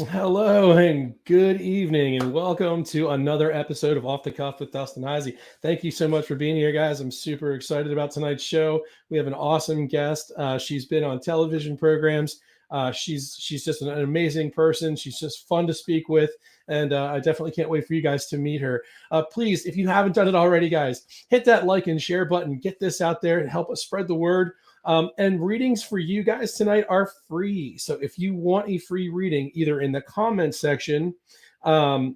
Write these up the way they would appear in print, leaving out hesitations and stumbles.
Hello and good evening, and welcome to another episode of Off the Cuff with Dustin Heisey. Thank you so much for being here, guys. I'm super excited about tonight's show. We have an awesome guest. She's been on television programs. She's just an amazing person. She's just fun to speak with, and I definitely can't wait for you guys to meet her. Please, if you haven't done it already, guys, hit that like and share button. Get this out there and help us spread the word. And readings for you guys tonight are free. So if you want a free reading, either in the comments section, to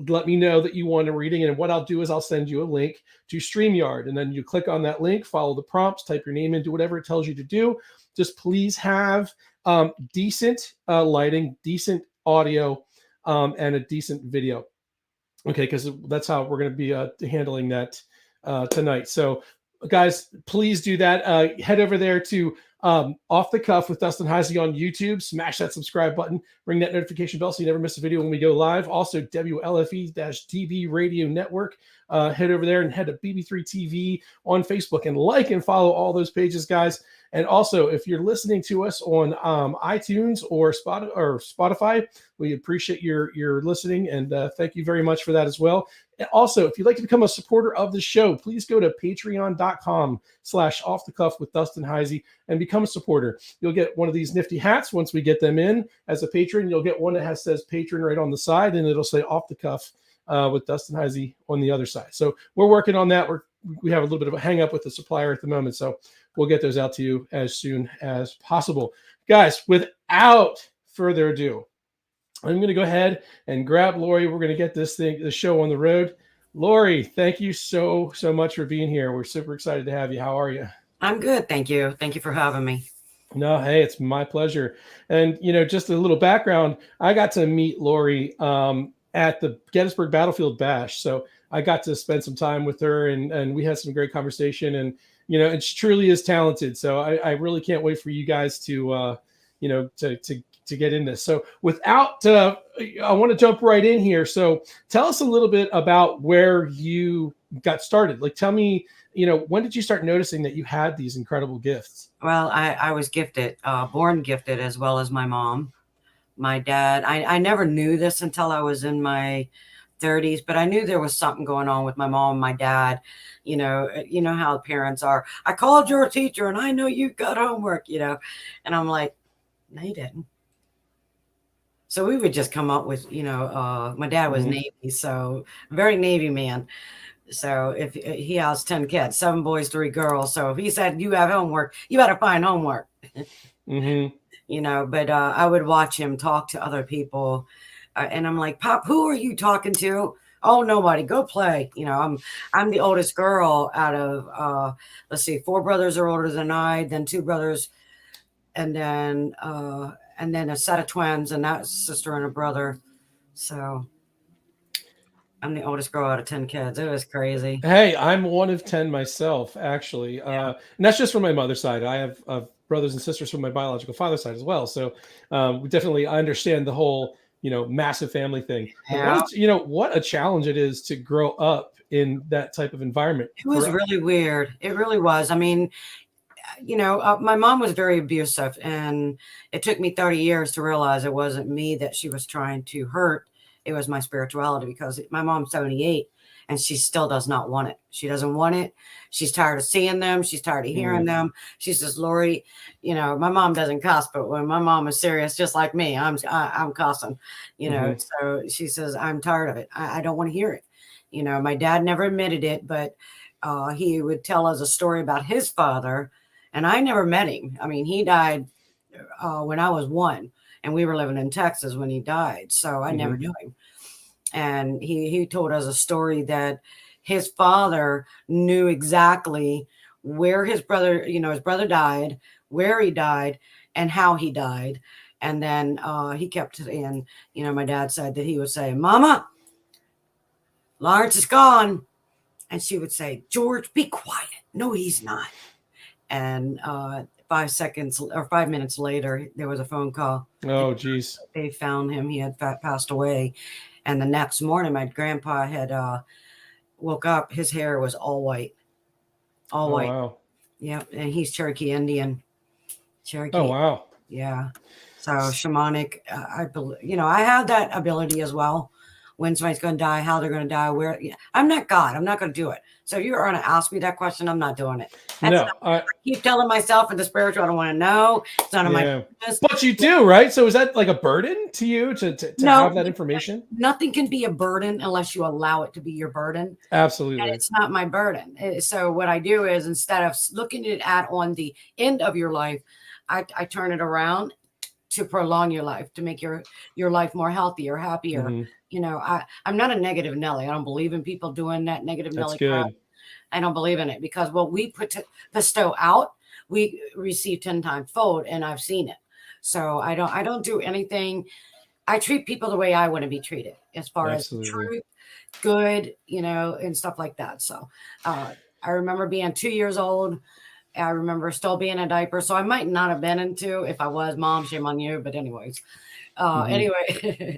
let me know that you want a reading. And what I'll do is I'll send you a link to StreamYard. And then you click on that link, follow the prompts, type your name in, do whatever it tells you to do. Just please have decent lighting, decent audio, and a decent video. Okay, because that's how we're going to be handling that tonight. So guys, please do that. Head over there to Off the Cuff with Dustin Heisey on YouTube. Smash that subscribe button. Ring that notification bell so you never miss a video when we go live. Also, WLFE-DB Radio Network. Head over there and head to BB3 TV on Facebook and like and follow all those pages, guys. And also, if you're listening to us on iTunes or Spotify, we appreciate your listening, and thank you very much for that as well. And also, if you'd like to become a supporter of the show, please go to patreon.com/offthecuff with Dustin Heisey and become a supporter. You'll get one of these nifty hats once we get them in. As a patron, you'll get one that says patron right on the side, and it'll say Off the Cuff with Dustin Heisey on the other side. So we're working on that. We have a little bit of a hang up with the supplier at the moment, so we'll get those out to you as soon as possible. Guys, without further ado, I'm going to go ahead and grab Lorie. We're going to get the show on the road. Lorie, thank you so much for being here. We're super excited to have you. How are you? I'm good. Thank you. Thank you for having me. No, hey, it's my pleasure. And, just a little background. I got to meet Lorie at the Gettysburg Battlefield Bash. So I got to spend some time with her, and we had some great conversation, and, and she truly is talented. So I really can't wait for you guys to get in this. So without, I want to jump right in here. So tell us a little bit about where you got started. Like, tell me, when did you start noticing that you had these incredible gifts? Well, I was gifted, born gifted, as well as my mom, my dad. I never knew this until I was in my 30s, but I knew there was something going on with my mom and my dad. You know how parents are. I called your teacher and I know you got homework, and I'm like, no, you didn't. So we would just come up with, my dad was Navy, so very Navy man. So if he has 10 kids, 7 boys, 3 girls. So if he said, you have homework, you better find homework, but I would watch him talk to other people. And I'm like, Pop, who are you talking to? Oh, nobody. Go play. I'm the oldest girl out of, 4 brothers are older than I, then 2 brothers, and then a set of twins, and that's a sister and a brother. So I'm the oldest girl out of 10 kids. It was crazy. Hey, I'm one of 10 myself, actually. Yeah. And that's just from my mother's side. I have brothers and sisters from my biological father's side as well. So we definitely understand the whole, massive family thing. Yeah. What a challenge it is to grow up in that type of environment. It was really weird. It really was. I mean, my mom was very abusive, and it took me 30 years to realize it wasn't me that she was trying to hurt. It was my spirituality, because my mom's 78 and she still does not want it. She doesn't want it. She's tired of seeing them. She's tired of hearing them. She says, Lorie, my mom doesn't cuss, but when my mom is serious, just like me, I'm cussing, so she says, I'm tired of it. I don't want to hear it. My dad never admitted it, but he would tell us a story about his father, and I never met him. I mean, he died when I was 1, and we were living in Texas when he died. So I never knew him. And he told us a story that his father knew exactly where his brother died, where he died, and how he died. And then he kept saying, my dad said that he would say, Mama, Lawrence is gone. And she would say, George, be quiet. No, he's not. And 5 minutes later, there was a phone call. Oh, geez. They found him. He had passed away. And the next morning, my grandpa had woke up. His hair was all white. All white. Wow. Yeah. And he's Cherokee Indian. Cherokee. Oh, wow. Yeah. So shamanic, I believe, I have that ability as well. When somebody's going to die, how they're going to die, where. I'm not God. I'm not going to do it. So if you're going to ask me that question, I'm not doing it. I keep telling myself in the spiritual, I don't want to know. It's none of my business. But you do, right? So is that like a burden to you to have that information? Nothing can be a burden unless you allow it to be your burden. Absolutely. And it's not my burden. So what I do is, instead of looking at on the end of your life, I turn it around to prolong your life, to make your life more healthier, happier. I'm not a negative Nelly. I don't believe in people doing that negative Nelly crap. I don't believe in it, because what we bestow out, we receive 10 times fold, and I've seen it. So I don't do anything. I treat people the way I want to be treated, as far as truth, good, and stuff like that. So I remember being 2 years old. I remember still being a diaper. So I might not have been into, if I was, Mom, shame on you. But anyways, anyway,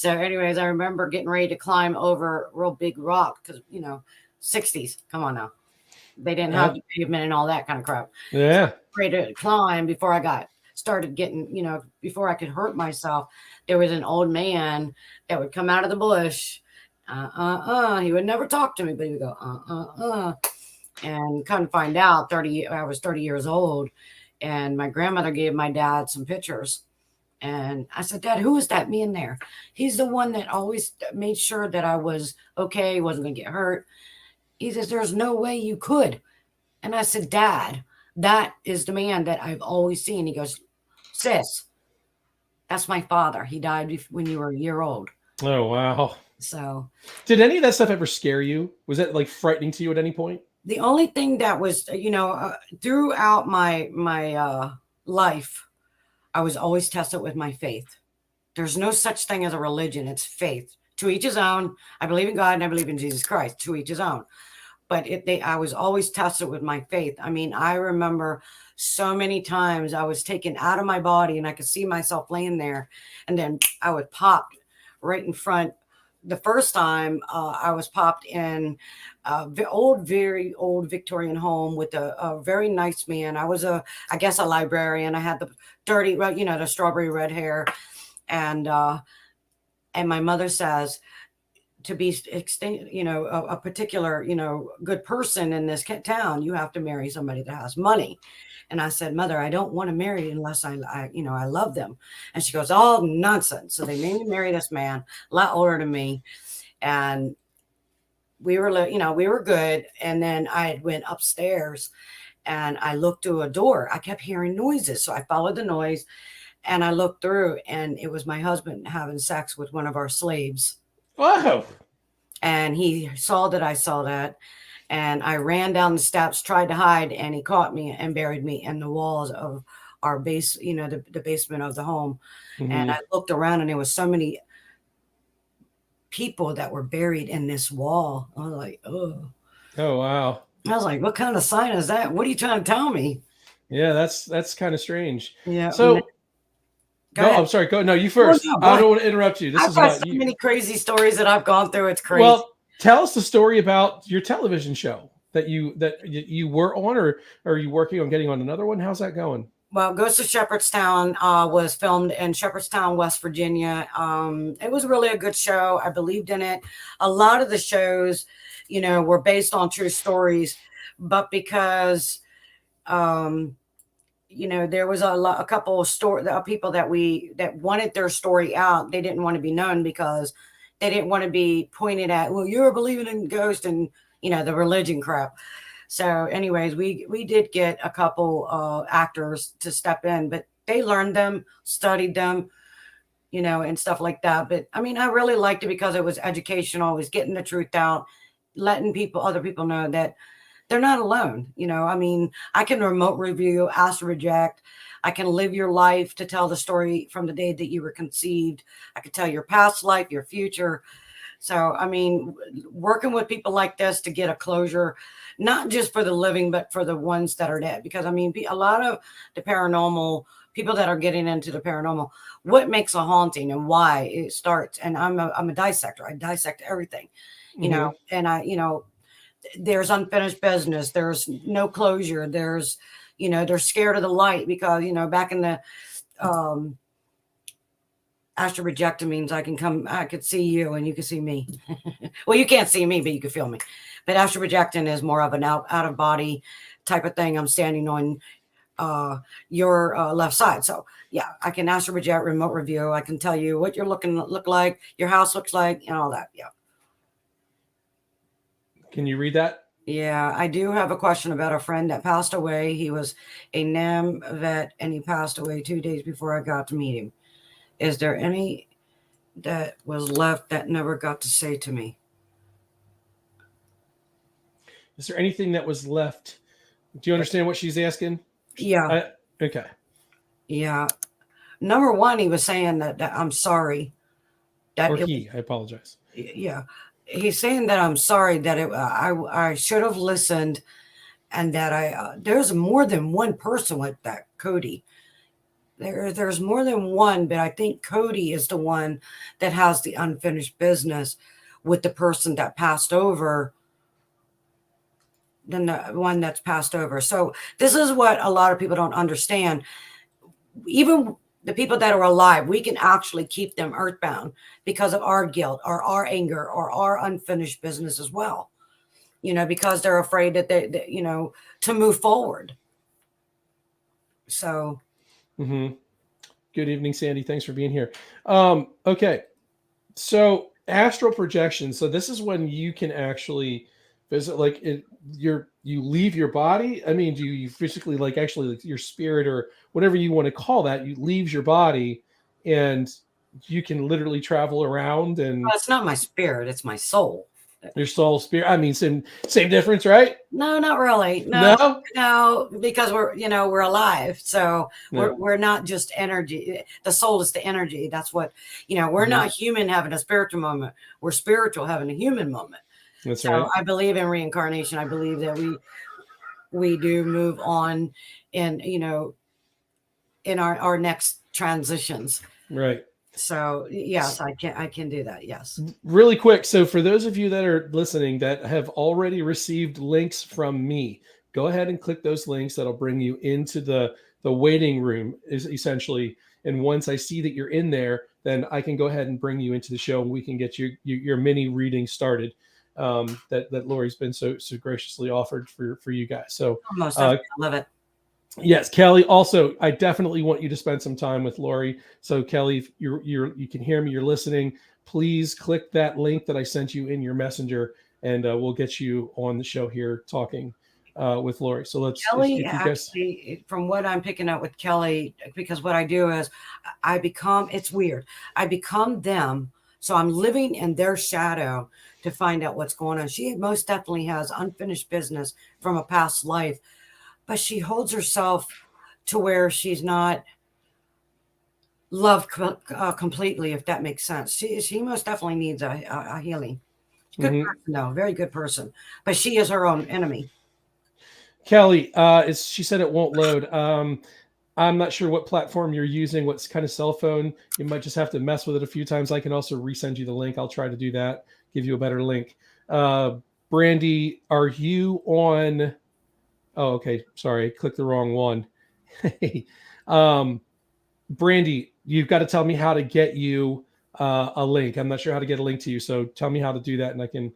I remember getting ready to climb over a real big rock, because, 60s. Come on now. They didn't have the pavement and all that kind of crap. Yeah. So ready to climb before I started getting, before I could hurt myself. There was an old man that would come out of the bush. He would never talk to me, but he would go, and come to find out, I was 30 years old, and my grandmother gave my dad some pictures. And I said, Dad, who is that man there? He's the one that always made sure that I was okay, wasn't going to get hurt. He says, there's no way you could. And I said, Dad, that is the man that I've always seen. He goes, Sis, that's my father. He died when you were a year old. Oh, wow. So did any of that stuff ever scare you? Was that like frightening to you at any point? The only thing that was, throughout my life, I was always tested with my faith. There's no such thing as a religion. It's faith. To each his own. I believe in God and I believe in Jesus Christ. To each his own. But I was always tested with my faith. I mean, I remember so many times I was taken out of my body, and I could see myself laying there, and then I would pop right in front. The first time I was popped in very old Victorian home with a very nice man. I was a librarian. I had the dirty, the strawberry red hair. And my mother says, to be a particular, good person in this town, you have to marry somebody that has money. And I said, Mother, I don't want to marry unless I love them. And she goes, oh, nonsense. So they made me marry this man, a lot older than me. And we were good. And then I went upstairs and I looked through a door. I kept hearing noises. So I followed the noise and I looked through, and it was my husband having sex with one of our slaves. Wow. And he saw that I saw that. And I ran down the steps, tried to hide, and he caught me and buried me in the walls of our base, the basement of the home. Mm-hmm. And I looked around, and there was so many people that were buried in this wall. I was like, oh. Oh, wow. I was like, what kind of sign is that? What are you trying to tell me? Yeah, that's kind of strange. Yeah. So, I'm sorry. Go. No, you first. I don't want to interrupt you. This is about you. So many crazy stories that I've gone through. It's crazy. Well, Tell us the story about your television show that you were on, or are you working on getting on another one? How's that going? Well, Ghost of Shepherdstown was filmed in Shepherdstown, West Virginia. It was really a good show. I believed in it. A lot of the shows, were based on true stories, but because, there was a couple of people that wanted their story out. They didn't want to be known because they didn't want to be pointed at, well, you're believing in ghosts and, the religion crap. So anyways, we did get a couple actors to step in, but they learned them, studied them, and stuff like that. But I mean, I really liked it because it was educational. It was getting the truth out, letting other people know that they're not alone. I mean, I can remote review, ask to reject. I can live your life to tell the story from the day that you were conceived. I could tell your past life, your future. So, I mean, working with people like this to get a closure, not just for the living, but for the ones that are dead. Because, I mean, a lot of the paranormal, people that are getting into the paranormal, what makes a haunting and why it starts. And I'm a dissector. I dissect everything, and there's unfinished business. There's no closure. There's, they're scared of the light because, back in the astral projector means I could see you and you can see me. Well, you can't see me, but you can feel me. But astral projecting is more of an out of body type of thing. I'm standing on your left side. So yeah, I can astral project, remote review. I can tell you what you're look like, your house looks like, and all that. Yeah. Can you read that? Yeah, I do have a question about a friend that passed away. He was a NAM vet and he passed away 2 days before I got to meet him. Is there any that was left that never got to say to me? Is there anything that was left? Do you understand what she's asking? Yeah. Okay. Yeah. Number one, he was saying that I'm sorry. I apologize. Yeah. He's saying that I'm sorry that I should have listened, and that there's more than one person with that, Cody. There's more than one, but I think Cody is the one that has the unfinished business with the person that passed over than the one that's passed over. So this is what a lot of people don't understand. Even the people that are alive, we can actually keep them earthbound because of our guilt or our anger or our unfinished business as well, because they're afraid that they to move forward. So. Mm-hmm. Good evening, Sandy. Thanks for being here. Okay. So astral projection. So this is when you can actually visit, like you leave your body. I mean, do you physically, like, actually, like, your spirit or whatever you want to call that, you leaves your body and you can literally travel around and. Well, it's not my spirit. It's my soul. Your soul, spirit. I mean, same difference, right? No, not really. No, because we're alive. So we're not just energy. The soul is the energy. That's what, we're not human having a spiritual moment. We're spiritual having a human moment. That's right. I believe in reincarnation. I believe that we do move on in our next transitions. Right. So yes, I can do that. Yes. Really quick. So for those of you that are listening that have already received links from me, go ahead and click those links. That'll bring you into the waiting room, is essentially. And once I see that you're in there, then I can go ahead and bring you into the show and we can get your mini reading started. That Lori's been so graciously offered for you guys. So almost, I love it. Yes, Kelly. Also, I definitely want you to spend some time with Lorie. So, Kelly, if you can hear me, you're listening, please click that link that I sent you in your messenger, and we'll get you on the show here talking with Lorie. So let's. Kelly, actually, from what I'm picking up with Kelly, because what I do is it's weird. I become them. So I'm living in their shadow to find out what's going on. She most definitely has unfinished business from a past life. But she holds herself to where she's not loved completely, if that makes sense. She most definitely needs a healing. Good person, though, very good person. But she is her own enemy. Kelly, she said it won't load. I'm not sure what platform you're using, what kind of cell phone. You might just have to mess with it a few times. I can also resend you the link. I'll try to do that, give you a better link. Brandy, are you on? Oh, okay. Sorry, I clicked the wrong one. Brandy, you've got to tell me how to get you a link. I'm not sure how to get a link to you, so tell me how to do that, and I can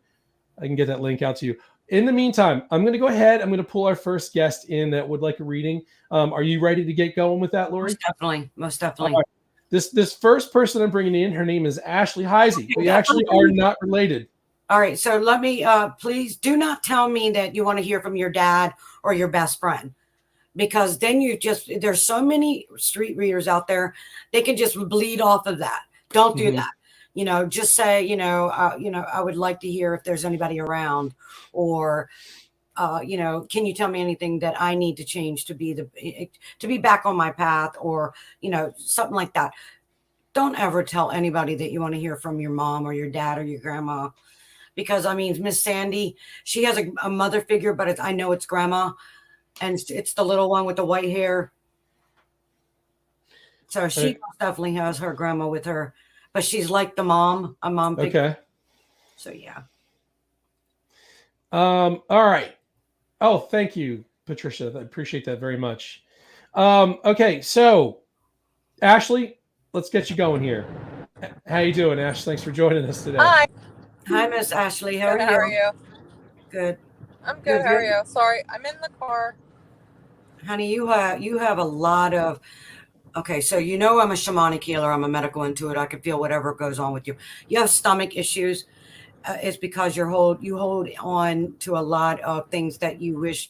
get that link out to you. In the meantime, I'm going to go ahead. I'm going to pull our first guest in that would like a reading. Are you ready to get going with that, Lorie? Most definitely. Most definitely. Right. This first person I'm bringing in, her name is Ashley Heisey. We actually are not related. All right. So let me, please do not tell me that you want to hear from your dad or your best friend, because then there's so many street readers out there. They can just bleed off of that. Don't do that. Just say, I would like to hear if there's anybody around, or, can you tell me anything that I need to change to be back on my path, or, something like that. Don't ever tell anybody that you want to hear from your mom or your dad or your grandma, because Miss Sandy, she has a mother figure, but I know it's grandma, and it's the little one with the white hair. So she definitely has her grandma with her, but she's like a mom figure. Okay. So yeah. All right. Oh, thank you, Patricia. I appreciate that very much. Okay, so Ashley, let's get you going here. How you doing, Ash? Thanks for joining us today. Hi, Miss Ashley. How Good, are you? How are you? Good. I'm good. How are you? Sorry, I'm in the car. Honey, you have a lot of. Okay, so I'm a shamanic healer. I'm a medical intuit. I can feel whatever goes on with you. You have stomach issues. It's because you hold on to a lot of things that you wish.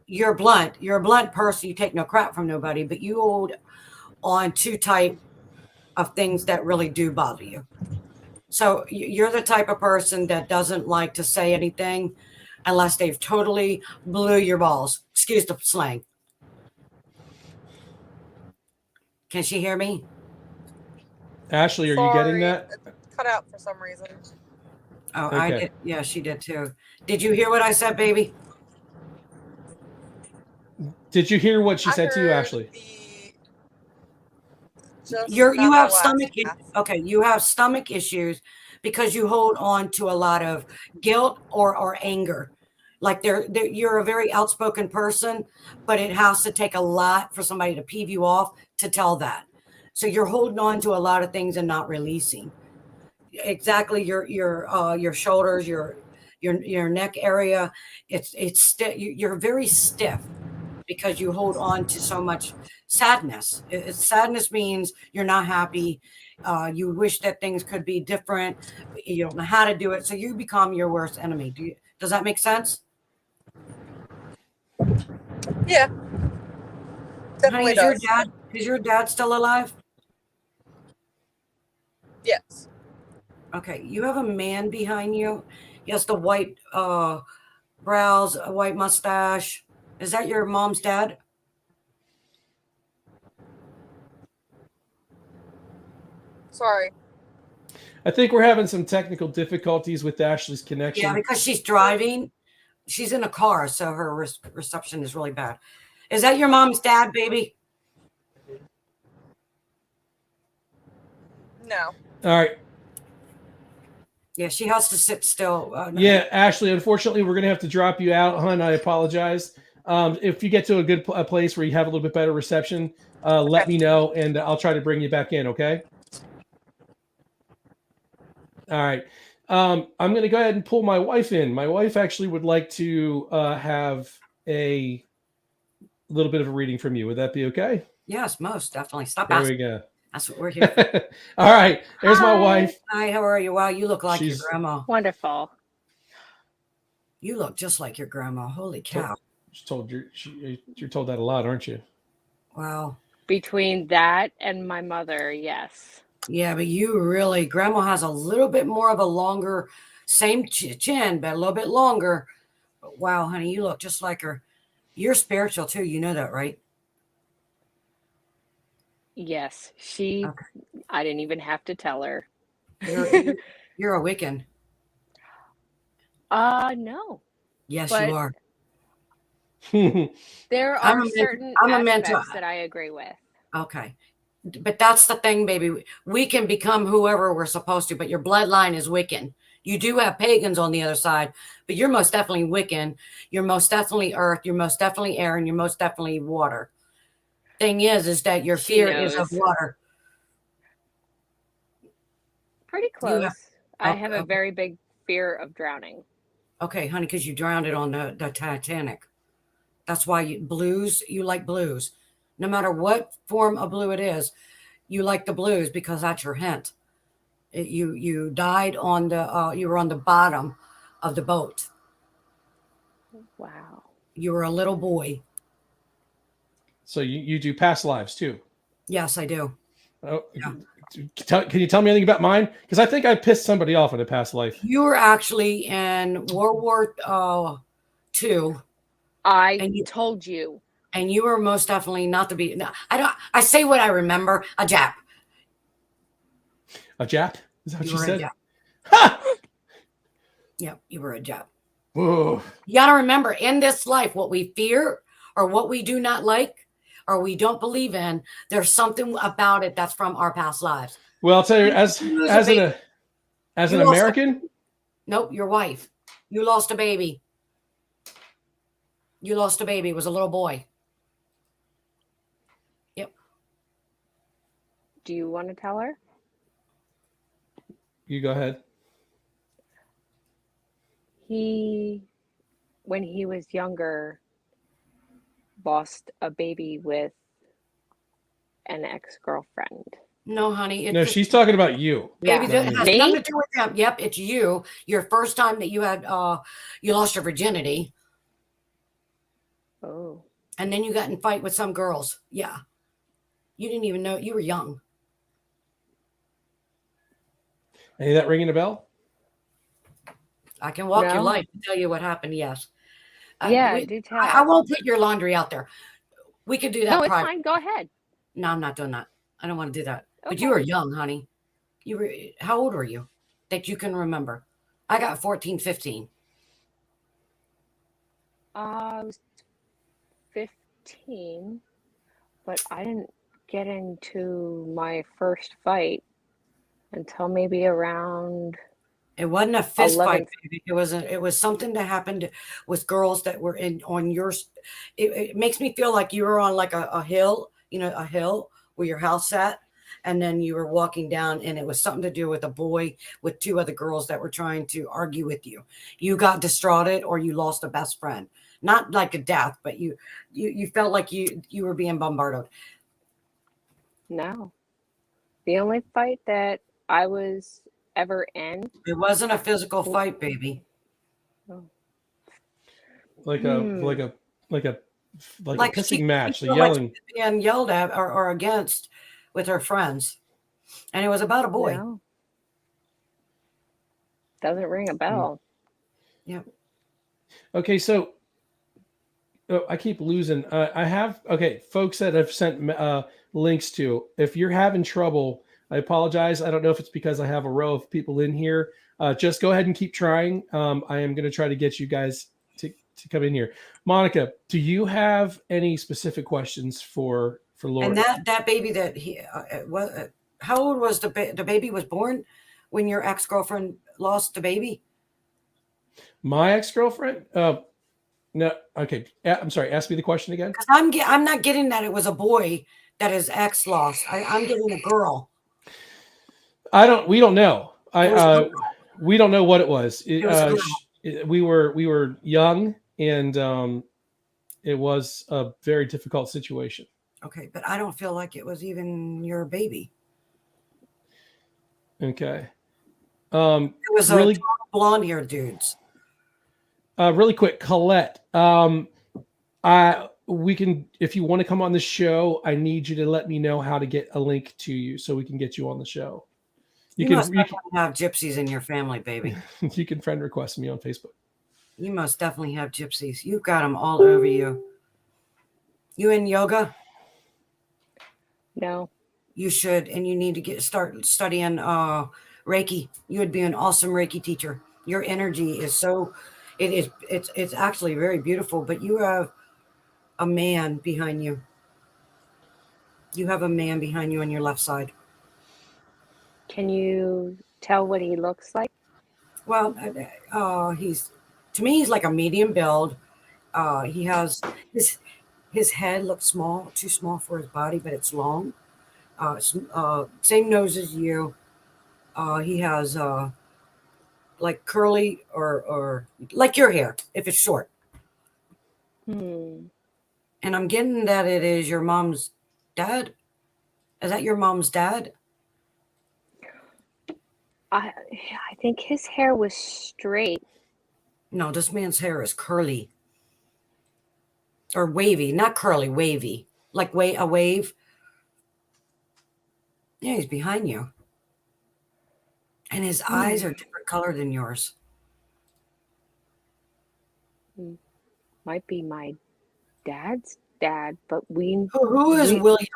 You're blunt. You're a blunt person. You take no crap from nobody, but you hold on too tight of things that really do bother you. So you're the type of person that doesn't like to say anything unless they've totally blew your balls. Excuse the slang. Can she hear me? Ashley, are you getting that? It cut out for some reason. Oh, Okay. I did. Yeah, she did too. Did you hear what I said, baby? Did you hear what she said to you, Ashley? You have stomach. Okay, you have stomach issues because you hold on to a lot of guilt or anger. Like you're a very outspoken person, but it has to take a lot for somebody to peeve you off to tell that. So you're holding on to a lot of things and not releasing. Exactly, your shoulders, your neck area. It's you're very stiff because you hold on to so much sadness. Sadness means you're not happy. You wish that things could be different. But you don't know how to do it, so you become your worst enemy. Does that make sense? Yeah. Honey, is your dad still alive? Yes. Okay, you have a man behind you. He has the white brows, a white mustache. Is that your mom's dad? Sorry. I think we're having some technical difficulties with Ashley's connection. Yeah, because she's driving. She's in a car, so her reception is really bad. Is that your mom's dad, baby? No. All right. Yeah, she has to sit still. Yeah, Ashley, unfortunately, we're going to have to drop you out, hon. I apologize. If you get to a place where you have a little bit better reception, let me know, and I'll try to bring you back in, okay? All right. I'm going to go ahead and pull my wife in. My wife actually would like to have a little bit of a reading from you. Would that be okay? Yes, most definitely. Stop there asking. We go. That's what we're here for. All right. There's my wife. Hi, how are you? Wow, you look like your grandma. Wonderful. You look just like your grandma. Holy cow. You're told that a lot, aren't you? Wow. Between that and my mother, yes. Yeah, but grandma has a little bit more of a longer, same chin, but a little bit longer. But wow, honey, you look just like her. You're spiritual too. You know that, right? Yes. I didn't even have to tell her. You're a Wiccan. No. Yes, you are. There are certain aspects that I agree with. Okay. But that's the thing, baby. We can become whoever we're supposed to, but your bloodline is Wiccan. You do have pagans on the other side, but you're most definitely Wiccan. You're most definitely earth. You're most definitely air, and you're most definitely water. Thing is that your She fear is of knows. water. Pretty You have, close. I have a okay, very big fear of drowning. okay, honey, because you drowned it on the Titanic. That's why you like blues. No matter what form of blue it is, you like the blues because that's your hint. You died on the you were on the bottom of the boat. Wow. You were a little boy. So you do past lives too. Yes, I do. Oh, Yeah. Can you tell me anything about mine? Because I think I pissed somebody off in a past life. You were actually in World War II. I told you. And you were most definitely not to be. No, I say what I remember. A Jap. A Jap? Is that what you were said? a Jap. Ha! Yeah, you were a Jap. Whoa. You got to remember, in this life, what we fear or what we do not like or we don't believe in, there's something about it that's from our past lives. Well, I'll tell you, as an American. Nope, your wife. You lost a baby. You lost a baby. It was a little boy. Yep. Do you want to tell her? You go ahead. When he was younger, lost a baby with an ex-girlfriend. No, honey. No, she's talking about you. Baby, Yeah. that has Me? nothing to do with them. Yep, it's you. Your first time that you had you lost your virginity. Oh. And then you got in a fight with some girls. Yeah. You didn't even know you were young. Any of that ringing a bell? I can walk your No. life and tell you what happened. Yes. Yeah, do tell. I won't put your laundry out there. We could do that. No, it's fine. Go ahead. No, I'm not doing that. I don't want to do that. Okay. But you were young, honey. You were. How old were you that you can remember? I got 14, 15. I was 15, but I didn't get into my first fight until maybe around. It wasn't a fist 11. fight, baby. It was something that happened with girls that were on your. It makes me feel like you were on like a hill, a hill where your house sat, and then you were walking down, and it was something to do with a boy with two other girls that were trying to argue with you. You got distraughted, or you lost a best friend. Not like a death, but you felt like you were being bombarded. No. The only fight that I was ever in. It wasn't a physical fight, baby. Like a pissing match. So like yelling. being yelled at or against with her friends. And it was about a boy. No. Doesn't ring a bell. Yeah. Okay, so I keep losing. I have folks that I've sent links to. If you're having trouble, I apologize. I don't know if it's because I have a row of people in here. Just go ahead and keep trying. I am going to try to get you guys to come in here. Monica, do you have any specific questions for Lorie? And that baby that how old was the baby was born when your ex-girlfriend lost the baby? My ex-girlfriend? No. Okay. I'm sorry. Ask me the question again. I'm not getting that it was a boy that his ex lost. I'm getting a girl. We don't know. We don't know what it was. We were young, and it was a very difficult situation. Okay, but I don't feel like it was even your baby. Okay. It was really blonde-haired dudes. Really quick, Colette. We can, if you want to come on the show, I need you to let me know how to get a link to you so we can get you on the show. You can have gypsies in your family, baby. You can friend request me on Facebook. You must definitely have gypsies. You've got them all over you. You in yoga? No. You should, and you need to start studying Reiki. You would be an awesome Reiki teacher. Your energy is so, it's actually very beautiful, but you have a man behind you. You have a man behind you on your left side. Can you tell what he looks like? Well, he's to me he's like a medium build. He has his head looks small, too small for his body, but it's long. Same nose as you. He has like curly or like your hair if it's short. Hmm. And I'm getting that it is your mom's dad. Is that your mom's dad? I think his hair was straight. No, this man's hair is curly or wavy, not curly, wavy, like a wave. Yeah, he's behind you, and his eyes are different color than yours. Might be my dad's dad, but Who is William?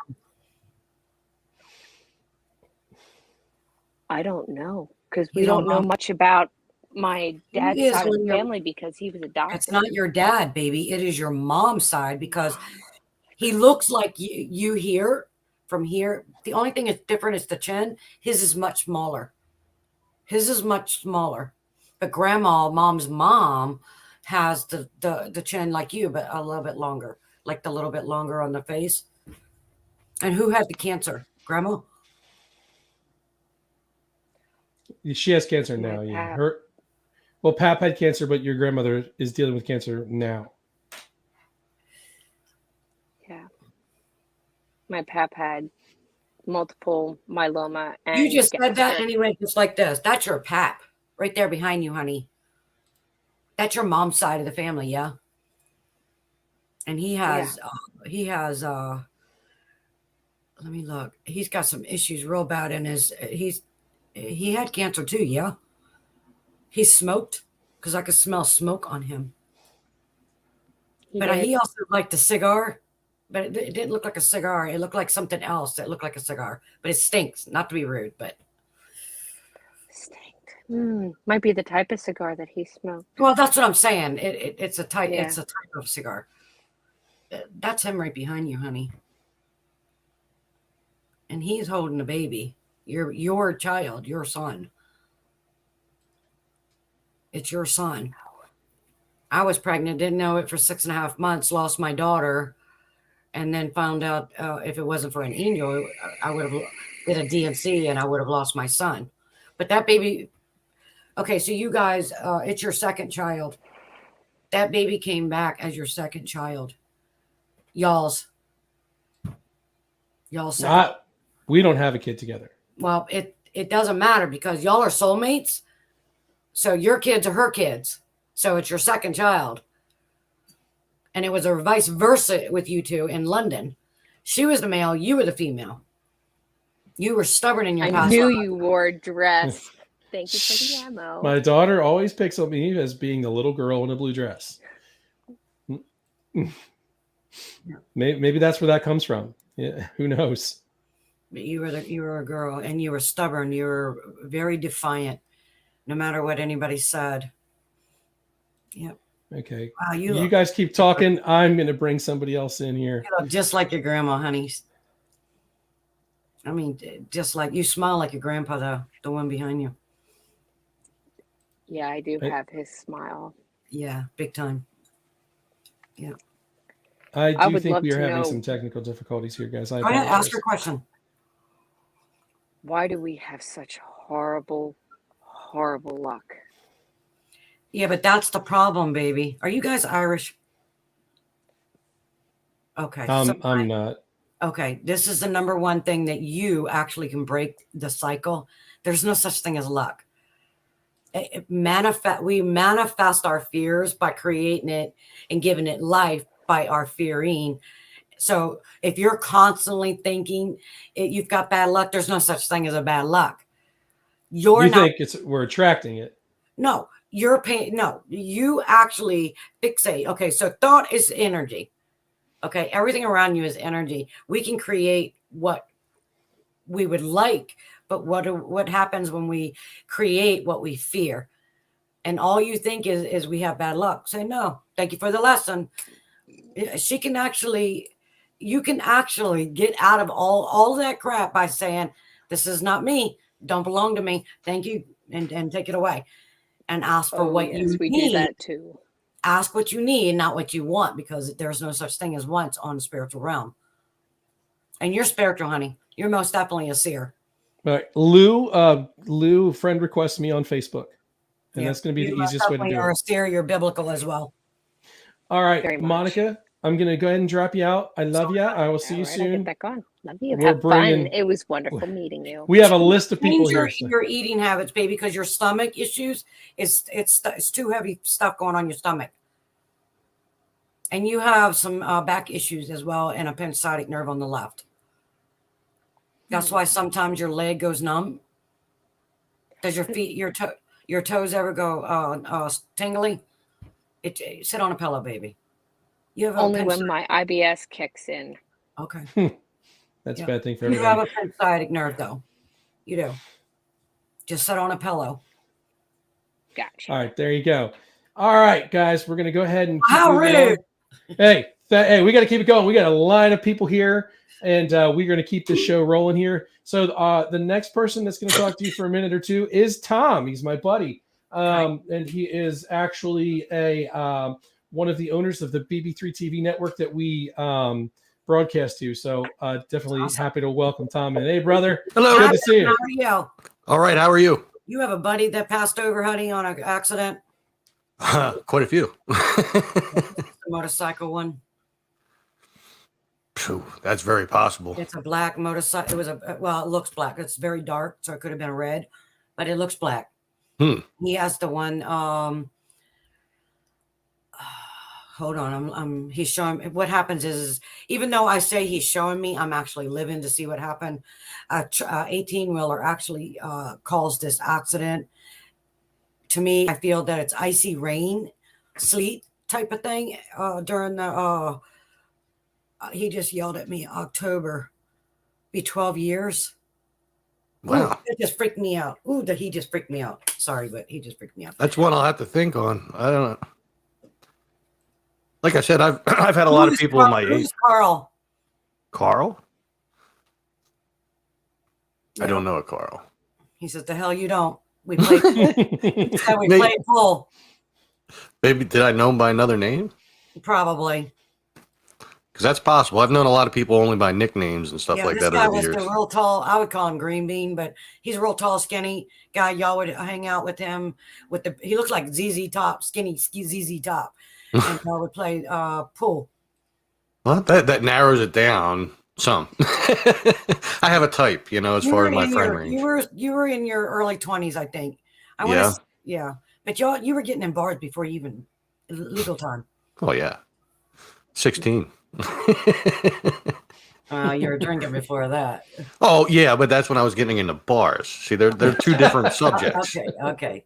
I don't know, because You we don't don't know know? much about my dad's is side of the William? family because he was adopted. It's not your dad, baby. It is your mom's side because he looks like you here from here. The only thing that's different is the chin. His is much smaller. But grandma, mom's mom, has the chin like you, but a little bit longer, like the little bit longer on the face. And who had the cancer? Grandma? She has cancer My now. Yeah. pap. Well, Pap had cancer, but your grandmother is dealing with cancer now. Yeah. My pap had multiple myeloma and You just said that gastric. anyway, just like this. That's your pap right there behind you, honey. That's your mom's side of the family, yeah? And he has, let me look. He's got some issues real bad in he had cancer too, yeah? He smoked because I could smell smoke on him. He also liked a cigar, but it didn't look like a cigar. It looked like something else that looked like a cigar, but it stinks. Not to be rude, but stink. Might be the type of cigar that he smoked. Well, that's what I'm saying. It's a type. Yeah. It's a type of cigar. That's him right behind you, honey. And he's holding a baby. Your child, your son. It's your son. I was pregnant, didn't know it for 6.5 months, lost my daughter, and then found out if it wasn't for an angel, I would have did a DNC and I would have lost my son. But that baby, okay, so you guys, it's your second child. That baby came back as your second child. Y'all's second. We don't have a kid together. Well, it doesn't matter because y'all are soulmates. So your kids are her kids. So it's your second child. And it was a vice versa with you two in London. She was the male, you were the female. You were stubborn in your I past knew life. you wore a dress. Thank you for the ammo. My daughter always picks on me as being the little girl in a blue dress. Maybe that's where that comes from. Yeah, who knows? But you were a girl and you were stubborn. You were very defiant, no matter what anybody said. Yep. Okay. Wow, you guys keep talking. I'm going to bring somebody else in here. You look just like your grandma, honey. I mean, just like you smile like your grandpa, though, the one behind you. Yeah, I do have his smile. Yeah, big time. Yeah. I do think we are having some technical difficulties here, guys. Go ahead, ask your question. Why do we have such horrible, horrible luck? Yeah, but that's the problem, baby. Are you guys Irish? Okay. I'm not. Okay. This is the number one thing that you actually can break the cycle. There's no such thing as luck. We manifest our fears by creating it and giving it life by our fearing. So if you're constantly thinking you've got bad luck, there's no such thing as a bad luck. You think we're attracting it? No, you actually fixate. Okay, so thought is energy. Okay, everything around you is energy. We can create what we would like, but what happens when we create what we fear? And all you think is we have bad luck. Say no. Thank you for the lesson. You can actually get out of all that crap by saying, this is not me. Don't belong to me. Thank you. And take it away. and ask for what you we need. do that too. Ask what you need, not what you want, because there's no such thing as wants on the spiritual realm. And you're spiritual, honey. You're most definitely a seer. All right. Lou, friend requests me on Facebook. And that's going to be the easiest way to do You're it. a seer, you're biblical as well. All right, Very much. Monica, I'm going to go ahead and drop you out. I love you. I will see you All right, I'll soon. get back on. Love you. We're Have bringing- fun. It was wonderful meeting you. We have a list of people Change here. your eating habits, baby, because your stomach issues, it's too heavy stuff going on your stomach. And you have some back issues as well and a pensatic nerve on the left. That's why sometimes your leg goes numb. Does your feet, your toes ever go tingly? Sit on a pillow, baby. You have Only when my IBS kicks in. Okay. That's a bad thing for You have everybody. a pensatic nerve, though. You do. Just sit on a pillow. Gotcha. All right, there you go. All right, guys, we're going to go ahead and keep How moving on. rude. Hey, we got to keep it going. We got a line of people here, and we're going to keep this show rolling here. So the next person that's going to talk to you for a minute or two is Tom. He's my buddy, and he is actually one of the owners of the BB3 TV network that we broadcast to. So definitely happy to welcome Tom in. Hey, brother. Hello. Good to see you. How are you? All right. How are you? You have a buddy that passed over, honey, on an accident? Quite a few. The motorcycle one. Phew, that's very possible. It's a black motorcycle. It looks black. It's very dark, so it could have been red, but it looks black. He has the one. Hold on. He's showing. What happens is, even though I say he's showing me, I'm actually living to see what happened. 18-wheeler actually caused this accident. To me, I feel that it's icy rain, sleet type of thing during the. He just yelled at me. October, be 12 years. Wow. Ooh, it just freaked me out. Ooh, that he just freaked me out. Sorry, but he just freaked me out. That's one I'll have to think on. I don't know. Like I said, I've had a lot of people in my age. Who's Carl? Carl? Yeah. I don't know a Carl. He says, "The hell you don't." We played. We Maybe- played pool. Maybe did I know him by another name? Probably. Because that's possible. I've known a lot of people only by nicknames and stuff like this that guy over was the years. the real tall. I would call him Green Bean, but he's a real tall, skinny guy. Y'all would hang out with him. He looks like ZZ Top, skinny ZZ Top, and y'all would play pool. Well, that narrows it down some. I have a type, as far as my friend range. You were in your early 20s, I think. Yeah. But you were getting in bars before you even legal time. Oh yeah, 16. You were drinking before that. Oh yeah, but that's when I was getting into bars. See, they're two different subjects. Okay.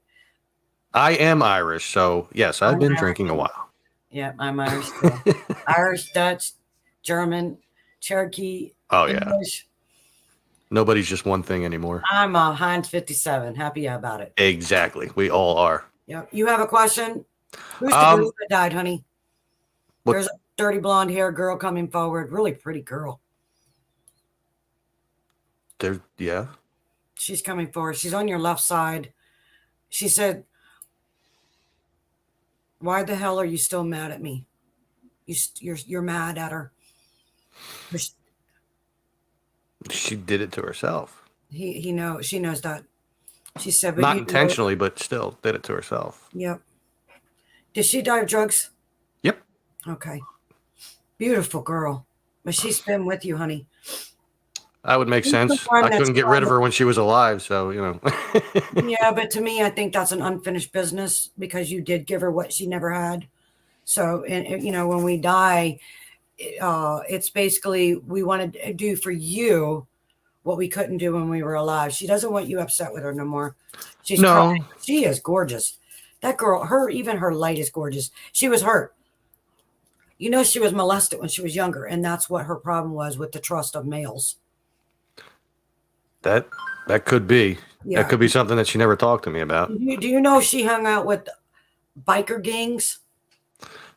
I am Irish, so yes, I've been drinking a while. Yeah, I'm Irish. Too. Irish, Dutch, German, Cherokee. Oh yeah. English. Nobody's just one thing anymore. I'm a Heinz 57. Happy about it. Exactly. We all are. Yeah. You have a question? Who's the girl that died, honey? What? There's a dirty blonde hair girl coming forward. Really pretty girl. Yeah. She's coming forward. She's on your left side. She said, "Why the hell are you still mad at me? You're mad at her." She did it to herself. She knows that. She said, Not intentionally, but still did it to herself. Yep. Did she die of drugs? Yep. Okay. Beautiful girl. But she's been with you, honey. That would make She's sense. the one I couldn't that's get rid of her when she was alive, so Yeah, but to me, I think that's an unfinished business because you did give her what she never had. So, and when we die, it's basically we want to do for you what we couldn't do when we were alive. She doesn't want you upset with her no more. She's crying. She is gorgeous. That girl, even her light is gorgeous. She was hurt. She was molested when she was younger, and that's what her problem was with the trust of males. That could be. Yeah. That could be something that she never talked to me about. Do you know she hung out with biker gangs?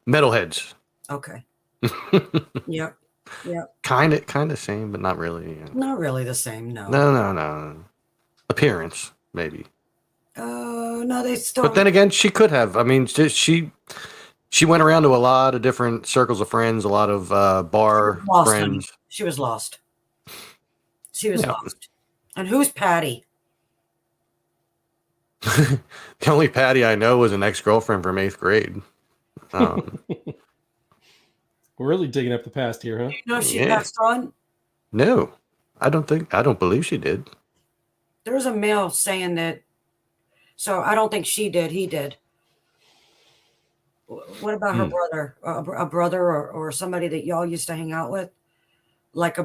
Metalheads. Okay. Yep. Kind of same, but not really. Yeah. Not really the same, no. No. Appearance, maybe. No, they still. But then again, she could have. I mean, she went around to a lot of different circles of friends, a lot of bar lost, honey. friends. She was lost. She was Yeah. lost. And who's Patty? The only Patty I know was an ex-girlfriend from 8th grade. We're really digging up the past here, huh? You know she Yeah. passed on? No, I don't believe she did. There was a mail saying that. So I don't think she did. He did. What about her brother? A brother or somebody that y'all used to hang out with? Like a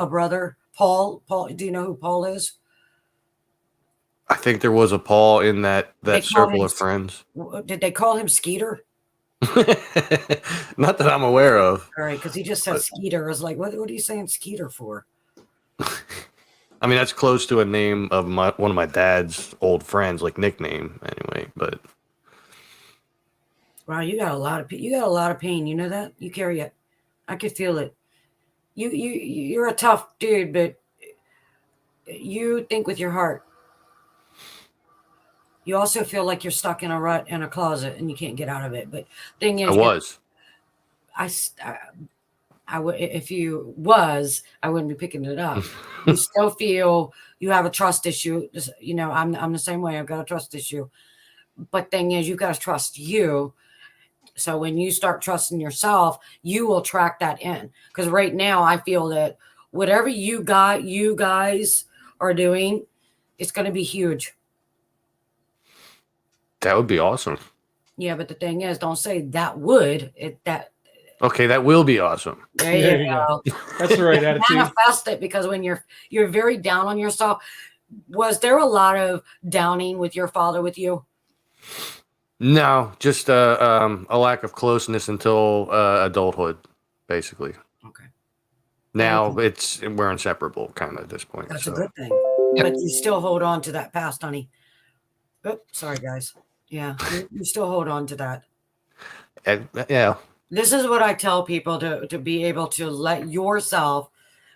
brother? Paul? Do you know who Paul is? I think there was a Paul in that They call circle him- of friends. Did they call him Skeeter? Not that I'm aware of. All right, because he just said Skeeter. I was like, what are you saying Skeeter for? I mean, that's close to a name of one of my dad's old friends, like nickname anyway. But Wow, you got a lot of pain. You know that? You carry it. I could feel it. You're a tough dude, but you think with your heart. You also feel like you're stuck in a rut in a closet and you can't get out of it. But thing is, I was. I would, if you was, I wouldn't be picking it up. You still feel you have a trust issue. You know, I'm the same way. I've got a trust issue. But thing is, you got to trust you. So when you start trusting yourself, you will track that in. Because right now, I feel that whatever you guys are doing, it's going to be huge. That would be awesome. Yeah, but the thing is, don't say that would. Okay, that will be awesome. There you go. That's the right attitude. Manifest it, because when you're very down on yourself. Was there a lot of downing with your father with you? No, just a lack of closeness until adulthood, basically. Okay. Now we're inseparable, kind of at this point. That's so. a good thing. Yep. But you still hold on to that past, honey. Oh, sorry, guys. Yeah, you still hold on to that. Yeah. This is what I tell people to be able to let yourself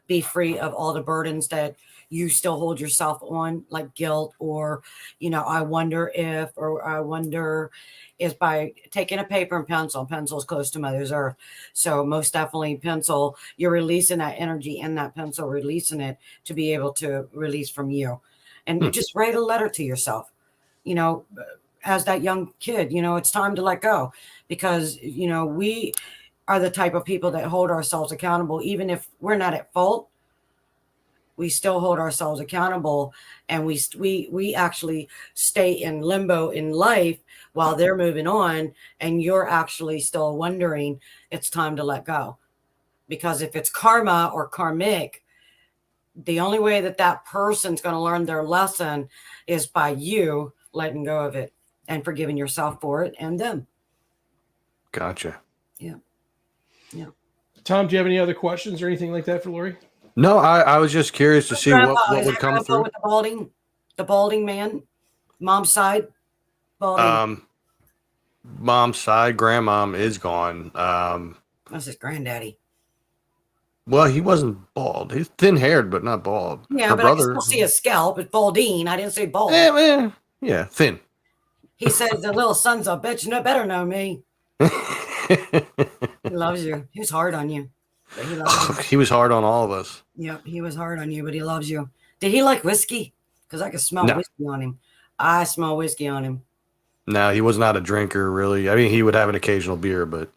be free of all the burdens that you still hold yourself on, like guilt or, I wonder if, or I wonder is by taking a paper and pencil. Pencil is close to Mother's Earth. So most definitely pencil, you're releasing that energy in that pencil, releasing it to be able to release from you. And just write a letter to yourself, as that young kid, it's time to let go, because, we are the type of people that hold ourselves accountable. Even if we're not at fault, we still hold ourselves accountable, and we actually stay in limbo in life while they're moving on, and you're actually still wondering. It's time to let go, because if it's karma or karmic, the only way that person's going to learn their lesson is by you letting go of it and forgiving yourself for it and them. Gotcha. Yeah. Tom, do you have any other questions or anything like that for Lorie? No, I was just curious to see what would come through. With the balding man, mom's side, balding. Mom's side, grandmom is gone. That's his granddaddy. Well, he wasn't bald. He's thin-haired, but not bald. Yeah, Her but brother, I can still see his scalp. It's balding. I didn't say bald. Yeah, thin. He says the little son's a bitch. You better know me. He loves you. He was hard on you. But he loves you. He was hard on all of us. Yep, he was hard on you, but he loves you. Did he like whiskey? Because I could smell whiskey on him. I smell whiskey on him. No, he was not a drinker, really. I mean, he would have an occasional beer, but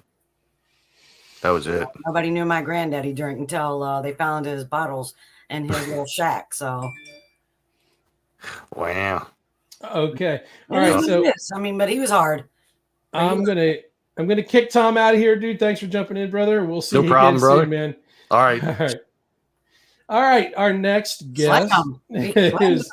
that was it. Nobody knew my granddaddy drank until they found his bottles in his little shack. So, wow. Okay. All right. So, but he was hard. I'm gonna kick Tom out of here, dude. Thanks for jumping in, brother. We'll see you problem, again brother. soon, man. All right. All right. Our next guest is.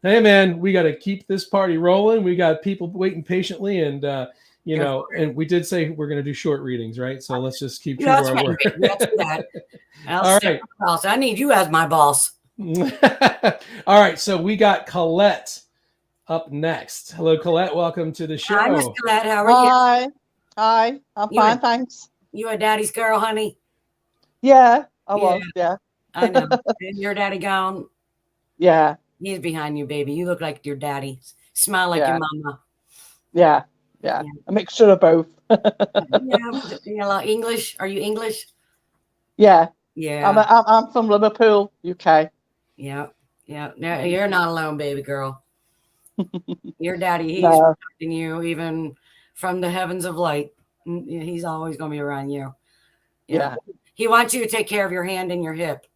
Hey, man, we got to keep this party rolling. We got people waiting patiently, and and we did say we're going to do short readings, right? So let's just keep true to our word. All right. I need you as my boss. All right. So we got Colette up next. Hello, Colette. Welcome to the show. Hi, Miss Colette. How are you? Hi. I'm fine, thanks. You a daddy's girl, honey? Yeah, I was. Yeah. I know. And your daddy gone? Yeah. He's behind you, baby. You look like your daddy. Smile like your mama. Yeah. A mixture of both. Yeah, English. Are you English? Yeah. Yeah. I'm from Liverpool, UK. Yeah. No, you're not alone, baby girl. Your daddy, he's No. protecting you even from the heavens of light. He's always going to be around you. Yeah. He wants you to take care of your hand and your hip.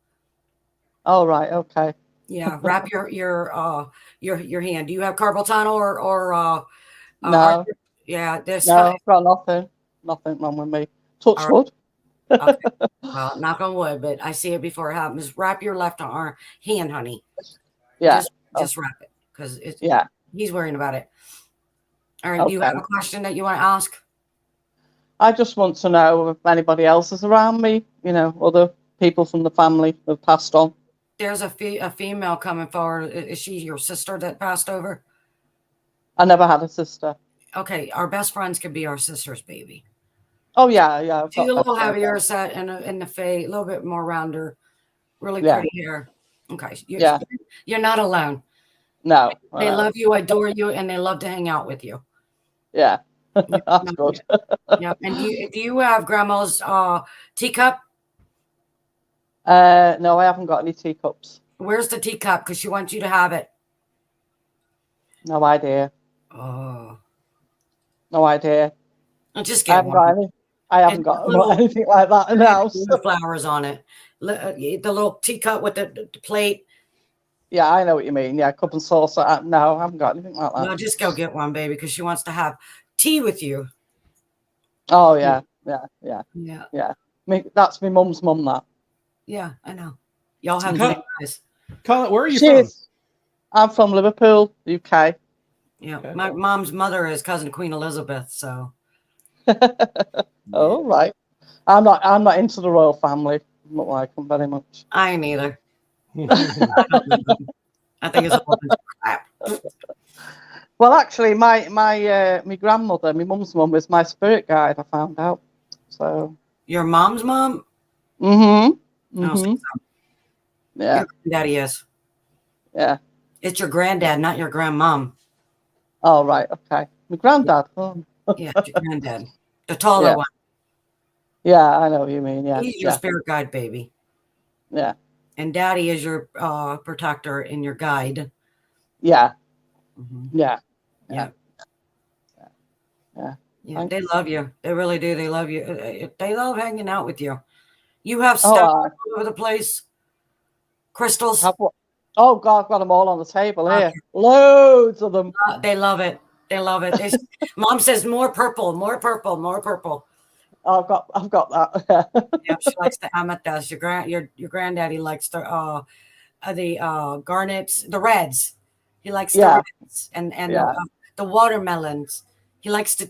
All right. Okay. Yeah. Wrap your hand. Do you have carpal tunnel or No. yeah, there's No, I've got nothing wrong with me. Touch wood. Okay. Well, knock on wood, but I see it before it happens. Wrap your left hand, honey. Yeah. Just wrap it because he's worrying about it. All right. Do you have a question that you want to ask? I just want to know if anybody else is around me, other people from the family who have passed on. There's a female coming forward. Is she your sister that passed over? I never had a sister. Okay. Our best friends could be our sister's baby. Oh, yeah. She's a little heavier set and the face, a little bit more rounder, really pretty hair. Okay. You're not alone. No. They love you, adore you, and they love to hang out with you. Yeah. That's good. Yep. And do you have grandma's teacup? No, I haven't got any teacups. Where's the teacup? Because she wants you to have it. No idea. Oh. No idea. I'll just get one. I haven't got anything like that in the house. Flowers on it. The little teacup with the plate. Yeah, I know what you mean. Yeah, cup and saucer. No, I haven't got anything like that. No, just go get one, baby, because she wants to have tea with you. Oh, yeah. That's my mum's mum, that. Yeah, I know. Y'all have good eyes. Colin, where are you from? I'm from Liverpool, UK. Yeah, okay. My mom's mother is cousin Queen Elizabeth, so. Oh, right. I'm not into the royal family. I'm not like them very much. I ain't either. I think it's a bunch of crap. Well, actually, my grandmother, my mum's mum, was my spirit guide. I found out. So. Your mom's mom? Mm-hmm. Oh, yeah. Your granddaddy is. Yeah. It's your granddad, not your grandmom. Oh, right. Okay. My granddad. Oh. Yeah, your granddad. The taller one. Yeah, I know what you mean. Yeah. He's your spirit guide, baby. Yeah. And daddy is your protector and your guide. Yeah. Mm-hmm. Yeah. Yeah, they love you. They really do. They love you. They love hanging out with you. You have stuff all over the place. Crystals. Oh, God, I've got them all on the table here. Loads of them. They love it. They love it. Mom says more purple, more purple, more purple. I've got that. Yeah, she likes the amethyst. Your granddaddy likes the garnets, the reds. He likes the reds and the watermelons. He likes to.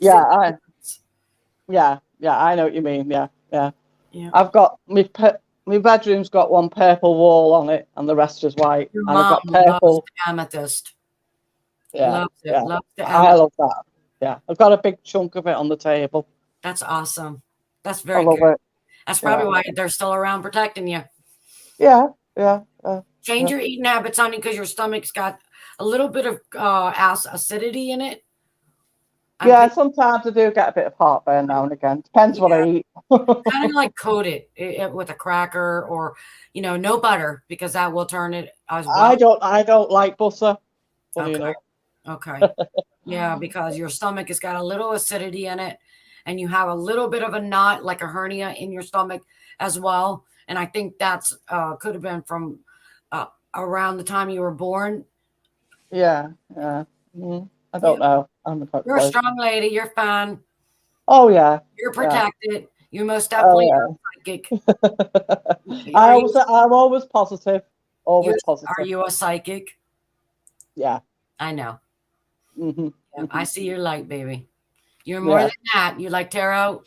I know what you mean. Yeah. I've got my bedroom's got one purple wall on it, and the rest is white. Your and I've got mom purple. loves the amethyst. Yeah, loves it. yeah. Loves the I love that. Yeah, I've got a big chunk of it on the table. That's awesome. That's very good. That's probably why they're still around protecting you. Yeah. Change your eating habits, honey, because your stomach's got a little bit of acidity in it. Sometimes I do get a bit of heartburn now and again. Depends what I eat. Kind of like coat it with a cracker or, no butter, because that will turn it as well. I don't like butter. Okay. Yeah, because your stomach has got a little acidity in it, and you have a little bit of a knot, like a hernia in your stomach as well. And I think that's could have been from around the time you were born. Yeah. I don't know. You're a strong lady. You're fine. Oh, yeah. You're protected. You most definitely are psychic. I'm always positive. Always positive. Are you a psychic? Yeah. I know. Mm-hmm. Yeah, I see your light, baby. You're more than that. You like tarot?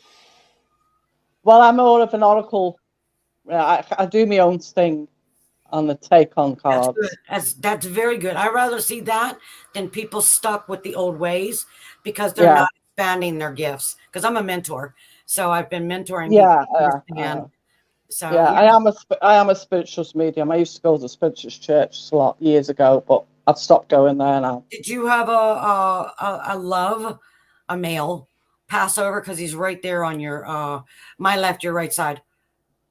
Well, I'm more of an oracle. I do my own thing on the take on cards. That's good. That's very good. I'd rather see that than people stuck with the old ways because they're not expanding their gifts. Because I'm a mentor, so I've been mentoring. I am a spiritualist medium. I used to go to the spiritualist church a lot years ago, but I've stopped going there now. Did you have a male pass over? Because he's right there on your my left, your right side.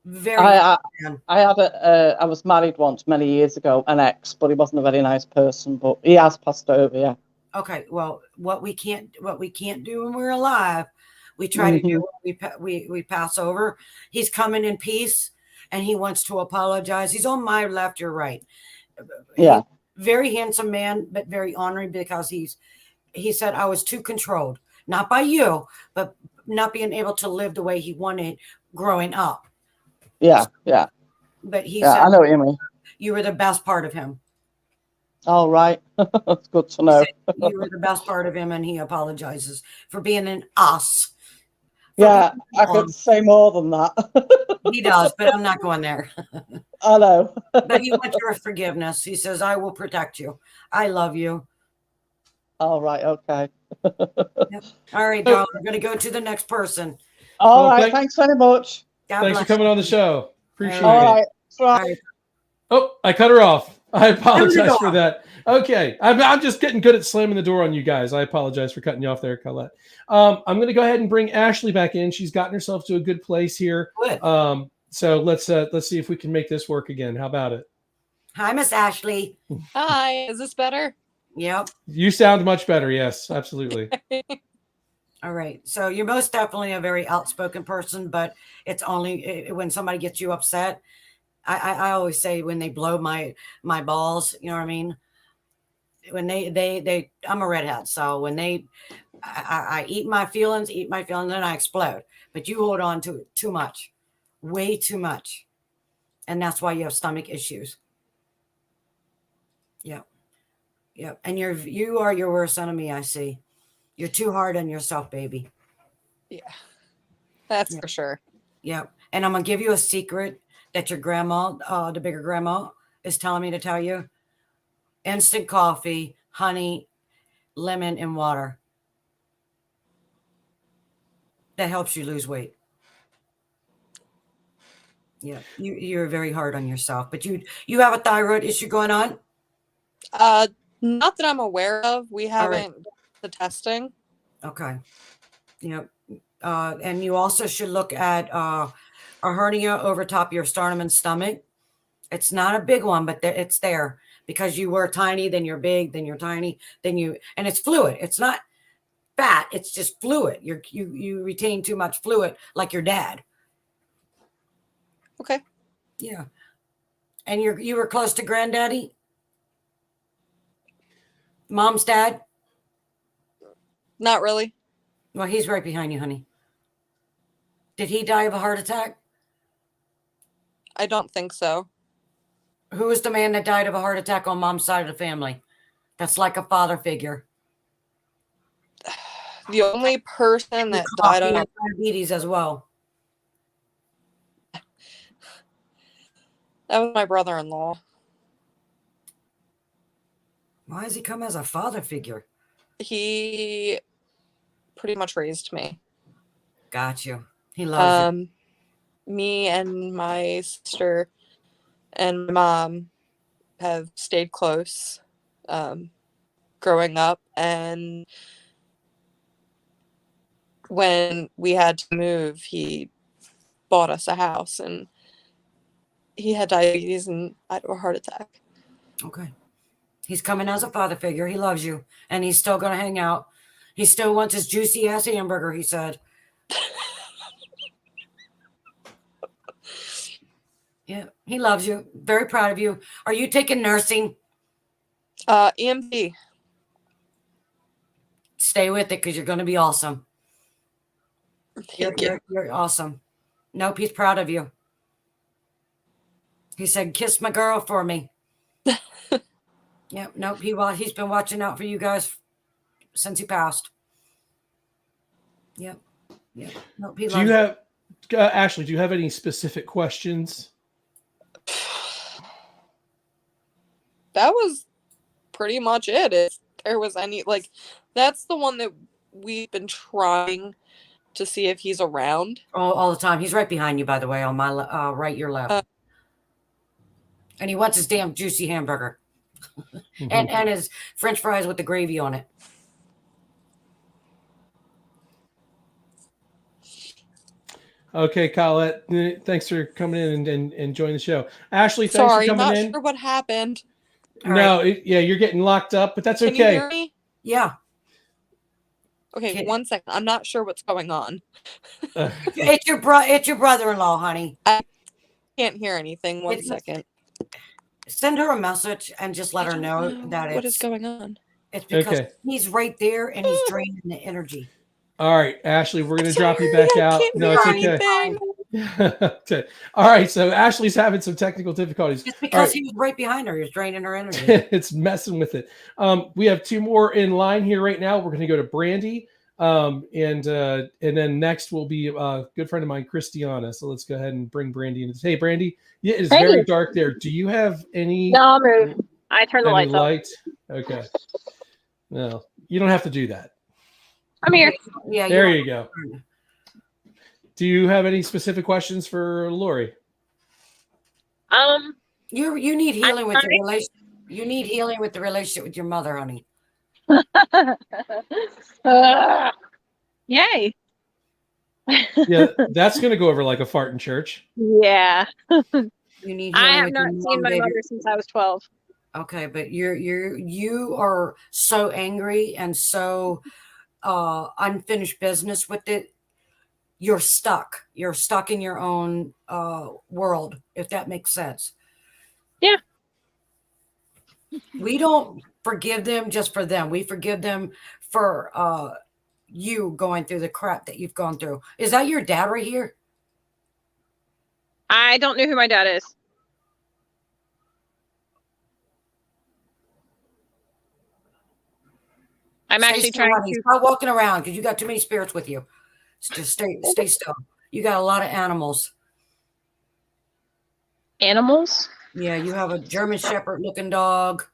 Very I man. I was married once many years ago, an ex, but he wasn't a very nice person. But he has passed over, yeah. Okay, well, what we can't do when we're alive, we try to do. We pass over. He's coming in peace, and he wants to apologize. He's on my left, your right. Yeah. Very handsome man, but very honoring because he said I was too controlled, not by you, but not being able to live the way he wanted growing up. Yeah, yeah. But he Yeah, said I know what you mean. you were the best part of him. All right. That's good to know. You were the best part of him, and he apologizes for being an ass. Yeah, I could say more than that. He does, but I'm not going there. I know. But he wants your forgiveness. He says, I will protect you. I love you. All right, okay. Yep. All right, darling. We're going to go to the next person. All right, thanks very much. God Thanks for bless coming you. on the show. Appreciate it. All right. All right. Oh, I cut her off. I apologize for off. that. Okay. I'm just getting good at slamming the door on you guys. I apologize for cutting you off there, Colette. I'm going to go ahead and bring Ashley back in. She's gotten herself to a good place here. Good. So let's see if we can make this work again. How about it? Hi, Miss Ashley. Hi, is this better? Yep. You sound much better. Yes, absolutely. All right. So you're most definitely a very outspoken person, but it's only when somebody gets you upset. I always say when they blow my balls, you know what I mean? When they I'm a redhead. So when I eat my feelings, and I explode. But you hold on to it too much, way too much. And that's why you have stomach issues. Yep. Yep. And you are your worst enemy, I see. You're too hard on yourself, baby. Yeah, that's for sure. Yep. And I'm going to give you a secret that your grandma, the bigger grandma, is telling me to tell you. Instant coffee, honey, lemon, and water. That helps you lose weight. Yeah. You're very hard on yourself. But you have a thyroid issue going on? Not that I'm aware of. We haven't done the testing. Okay. Yep. And you also should look at a hernia over top of your sternum and stomach. It's not a big one, but it's there because you were tiny, then you're big, then you're tiny, and it's fluid. It's not fat. It's just fluid. You retain too much fluid like your dad. Okay. Yeah. And you were close to granddaddy? Mom's dad? Not really. Well, he's right behind you, honey. Did he die of a heart attack? I don't think so. Who was the man that died of a heart attack on mom's side of the family? That's like a father figure. The only person that died of diabetes as well. that was my brother-in-law. Why does he come as a father figure? He pretty much raised me. Got you. He loves you. Me and my sister and my mom have stayed close growing up, and when we had to move, he bought us a house, and he had diabetes and died of a heart attack. Okay. He's coming as a father figure. He loves you, and he's still going to hang out. He still wants his juicy ass hamburger, he said. Yeah, he loves you. Very proud of you. Are you taking nursing? EMT. Stay with it because you're going to be awesome. Thank you. You're awesome. Nope, he's proud of you. He said, kiss my girl for me. Yep, nope, he's been watching out for you guys since he passed. Yep. Nope, he loves you. Ashley, do you have any specific questions? That was pretty much it. If there was any, that's the one that we've been trying to see if he's around. All the time. He's right behind you, by the way, on my right, your left. And he wants his damn juicy hamburger. and his French fries with the gravy on it. Okay, Colette, thanks for coming in and joining the show. Ashley, thanks Sorry, for coming not in. sure what happened. No, yeah, you're getting locked up, but that's Can you okay. hear me? Yeah. Okay, 1 second. I'm not sure what's going on. It's your brother-in-law, honey. I can't hear anything. One second. Send her a message and just let her know that what is going on. It's because Okay. he's right there and he's draining the energy. All right, Ashley, we're going to drop you back out. No, it's okay. Okay. All right, so Ashley's having some technical difficulties. It's because right. he was right behind her. He was draining her energy. It's messing with it. We have two more in line here right now. We're going to go to Brandy, and then next will be a good friend of mine, Christiana. So let's go ahead and bring Brandy in. Hey, Brandy. Yeah, it's very dark there. Do you have any? No, move. I turned the lights off. Okay. No, you don't have to do that. I'm here. Yeah. There you go. Do you have any specific questions for Lorie? You need healing with your relationship. You need healing with the relationship with your mother, honey. Yay. Yeah, that's going to go over like a fart in church. Yeah. You need. I have not seen my mother since I was 12. Okay, but you are so angry and so unfinished business with it. You're stuck. You're stuck in your own world, if that makes sense. Yeah. We don't forgive them just for them. We forgive them for you going through the crap that you've gone through. Is that your dad right here? I don't know who my dad is. I'm actually trying to stop walking around because you got too many spirits with you. Just stay still. You got a lot of animals. Animals? Yeah, you have a German Shepherd looking dog.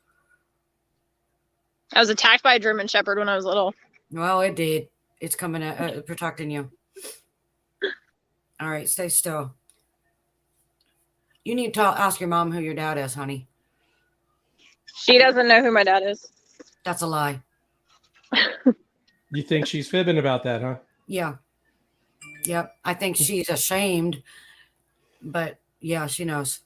I was attacked by a German Shepherd when I was little. Well, it did. It's coming at protecting you. All right, stay still. You need to ask your mom who your dad is, honey. She doesn't know who my dad is. That's a lie. You think she's fibbing about that, huh? Yeah. Yep. I think she's ashamed, but yeah, she knows.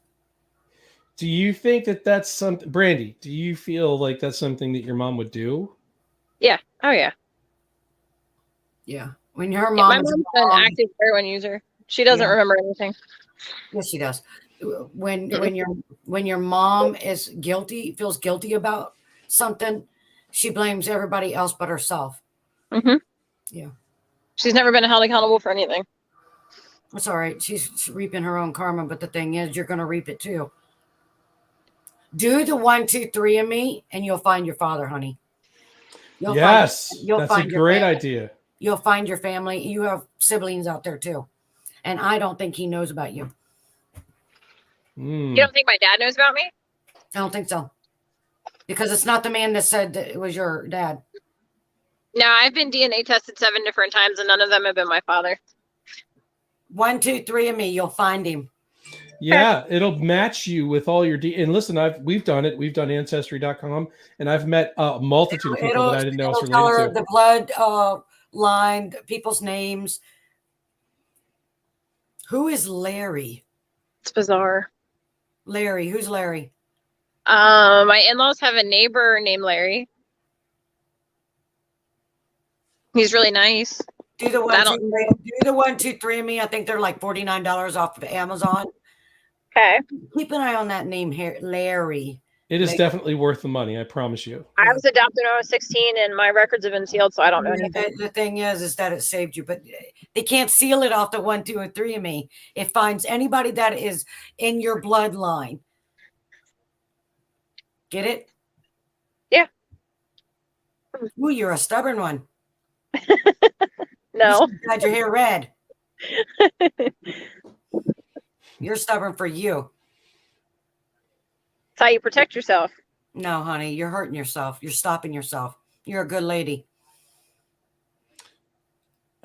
Do you think that that's something, Brandy? Do you feel like that's something that your mom would do? Yeah. Oh yeah. Yeah. When her mom, my mom's an active heroin user. She doesn't remember anything. Yes, she does. When your mom is guilty, feels guilty about something, she blames everybody else but herself. Mm-hmm. Yeah. She's never been held accountable for anything. That's all right. She's reaping her own karma, but the thing is, you're going to reap it too. Do the 1, 2, 3 of me, and you'll find your father, honey. You'll that's find a great idea. You'll find your family. You have siblings out there too, and I don't think he knows about you. You don't think my dad knows about me? I don't think so, because it's not the man that said that it was your dad. No, I've been DNA tested 7 different times, and none of them have been my father. 1, 2, 3 of me, you'll find him. Yeah, it'll match you with all your and listen, we've done it. We've done ancestry.com, and I've met a multitude of people that I didn't know was related to. The blood line, people's names. Who is Larry? It's bizarre. Larry, who's Larry? My in-laws have a neighbor named Larry. He's really nice. Do the 1, 2, 3 of me. I think they're like $49 off of Amazon. Okay. Keep an eye on that name here, Larry. It is definitely worth the money, I promise you. I was adopted when I was 16, and my records have been sealed, so I don't know anything. The thing is that it saved you, but they can't seal it off the 1, 2, and 3 of me. It finds anybody that is in your bloodline. Get it? Yeah. Ooh, you're a stubborn one. No. You had your hair red. You're stubborn for you. That's how you protect yourself. No, honey, you're hurting yourself. You're stopping yourself. You're a good lady.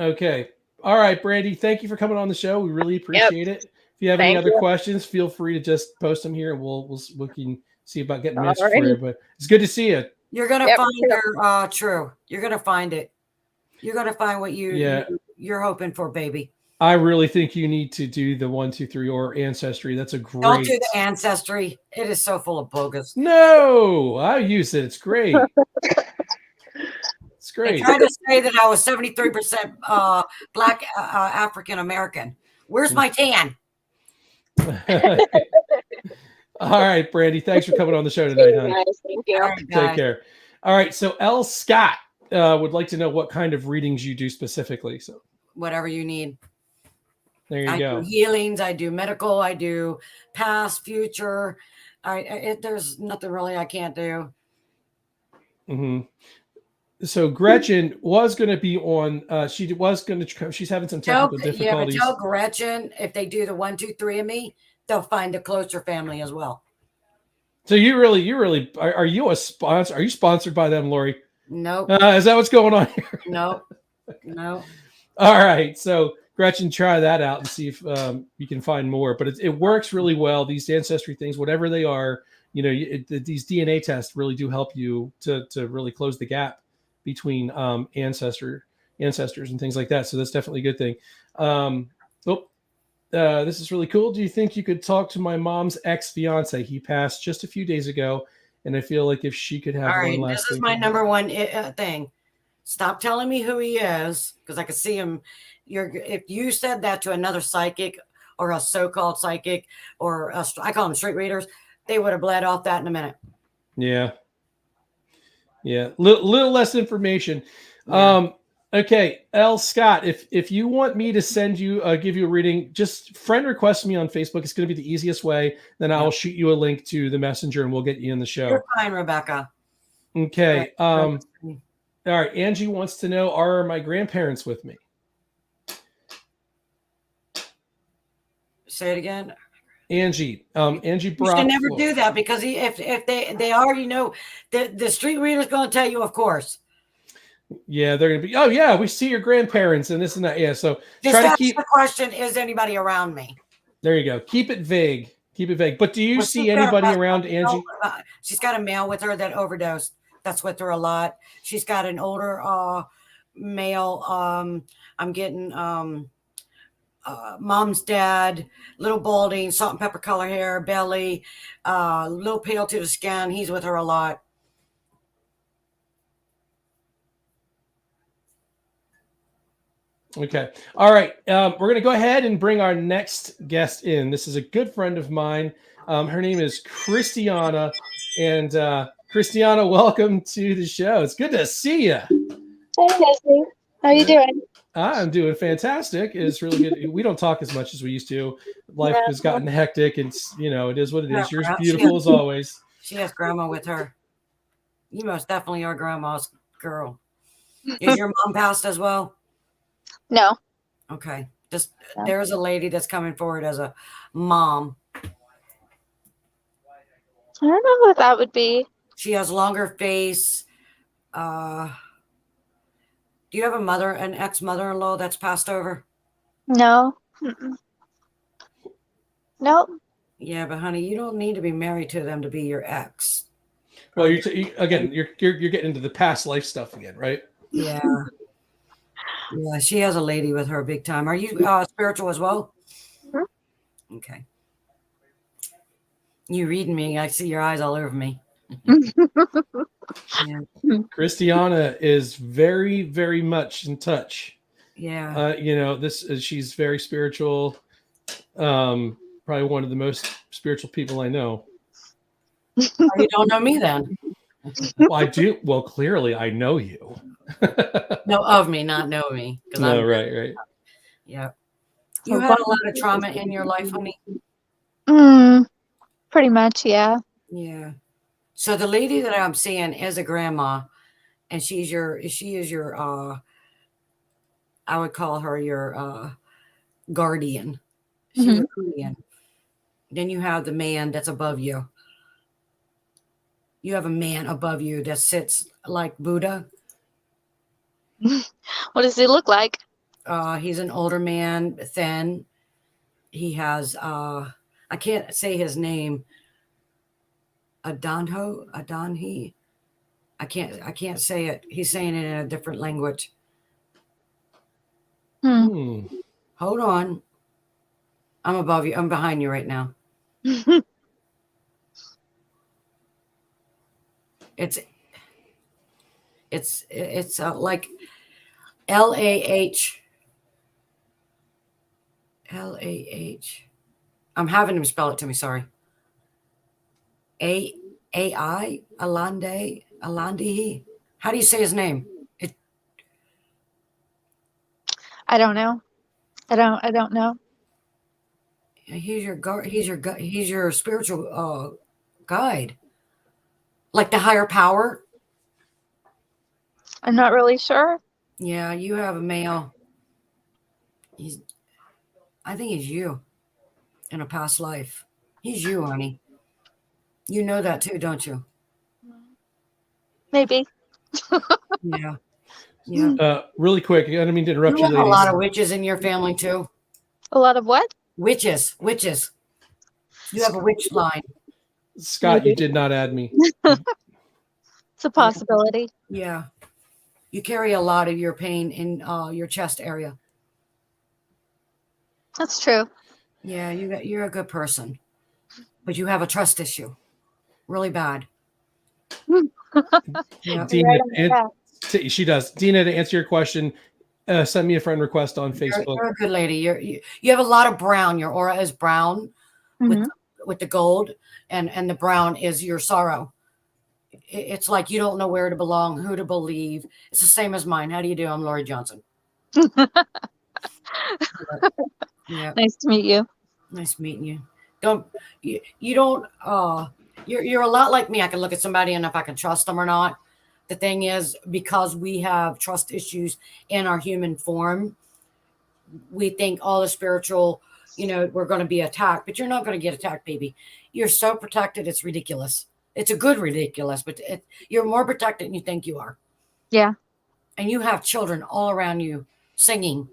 Okay. All right, Brandy, thank you for coming on the show. We really appreciate it. If you have any other questions, feel free to just post them here, and we can see about getting matched for Alrighty. you. But it's good to see you. You're gonna Yep, find sure. her. True. You're gonna find it. You're gonna find what Yeah. you're hoping for, baby. I really think you need to do the 1, 2, 3 or ancestry. That's a great. Don't do the ancestry. It is so full of bogus. No, I use it. It's great. It's They great. tried to say that I was 73% Black African American. Where's my tan? All right, Brandy. Thanks for coming on the show tonight, honey. Guys, thank you. All right, Take guys. care. All right. So L. Scott would like to know what kind of readings you do specifically. So Whatever you need. there you I go. do healings. I do medical. I do past, future. There's nothing really I can't do. Hmm. So Gretchen was going to be on. She was going to. She's having some technical difficulties. Tell Gretchen if they do the 1, 2, 3 of me, they'll find a closer family as well. So you really are you a sponsor? Are you sponsored by them, Lori? Nope. Is that what's going on here? No. All right. So Gretchen, try that out and see if you can find more. But it works really well. These ancestry things, whatever they are, these DNA tests really do help you to really close the gap between ancestors and things like that. So that's definitely a good thing. This is really cool. Do you think you could talk to my mom's ex-fiance? He passed just a few days ago, and I feel like if she could have All one right. last This is thing my from number one thing. Stop telling me who he is because I can see him. If you said that to another psychic or a so-called psychic or I call them street readers, they would have bled off that in a minute. Yeah. Little less information. Yeah. Okay, L. Scott, if you want me to send you, give you a reading, just friend request me on Facebook. It's going to be the easiest way. Then I will shoot you a link to the messenger and we'll get you in the show. You're fine, Rebecca. Okay. All right. Angie wants to know, are my grandparents with me? Say it again. Angie You Brock. should never do that because if they already know, the street reader's going to tell you, of course. Yeah, they're gonna be. Oh yeah, we see your grandparents and this and that. Yeah, so Just try to ask keep. the question: is anybody around me? There you go. Keep it vague. But do you see anybody around Angie? She's got a male with her that overdosed. That's with her a lot. She's got an older male. I'm getting mom's dad, little balding, salt and pepper color hair, belly, little pale to the skin. He's with her a lot. Okay. All right. We're going to go ahead and bring our next guest in. This is a good friend of mine. Her name is Christiana. And Christiana, welcome to the show. It's good to see you. Hey, Leslie. How you doing? I'm doing fantastic. It's really good. We don't talk as much as we used to. Life has gotten hectic. And, it is what it is. You're as beautiful as always. She has grandma with her. You most definitely are grandma's girl. Is your mom passed as well? No. Okay. There's a lady that's coming forward as a mom. I don't know what that would be. She has longer face. Do you have an ex-mother-in-law that's passed over? No. Mm-mm. Nope. Yeah, but honey, you don't need to be married to them to be your ex. Well, you're getting into the past life stuff again, right? Yeah. Yeah, she has a lady with her big time. Are you spiritual as well? Mm-hmm. Okay. You reading me? I see your eyes all over me. Yeah. Christiana is very, very much in touch. Yeah. She's very spiritual. Probably one of the most spiritual people I know. You don't know me then? Well, I do. Well, clearly I know you. No, of me, not know me. No, right. Yeah. You had a lot of trauma in your life, honey? Pretty much, yeah. Yeah. So the lady that I'm seeing is a grandma, and she is your I would call her your guardian. She's a guardian. Then you have the man that's above you. You have a man above you that sits like Buddha. What does he look like? He's an older man, thin. He has I can't say his name. Adonhi. I can't say it. He's saying it in a different language. Hold on. I'm above you. I'm behind you right now. It's like LAH. I'm having him spell it to me. Sorry. AI Alandi. How do you say his name? I don't know. I don't know. He's your spiritual guide, like the higher power. I'm not really sure. Yeah, you have a male. I think he's you in a past life. He's you, honey. You know that too, don't you? Maybe. Yeah. Yeah. Really quick, I don't mean to interrupt you, You have ladies. a lot of witches in your family too. A lot of what? Witches. You have a witch line. Scott, you did not add me. It's a possibility. Yeah. You carry a lot of your pain in your chest area. That's true. Yeah, you're a good person, but you have a trust issue, really bad. Yeah. Dina, she does. Dina, to answer your question, send me a friend request on Facebook. You're a good lady. You have a lot of brown. Your aura is brown with the gold, and the brown is your sorrow. It's like you don't know where to belong, who to believe. It's the same as mine. How do you do? I'm Lorie Johnson. Yeah. Nice to meet you. Nice meeting you. You're a lot like me. I can look at somebody and if I can trust them or not. The thing is, because we have trust issues in our human form, we think all the spiritual, we're going to be attacked, but you're not going to get attacked, baby. You're so protected. It's ridiculous. It's a good ridiculous, but you're more protected than you think you are. Yeah. And you have children all around you singing.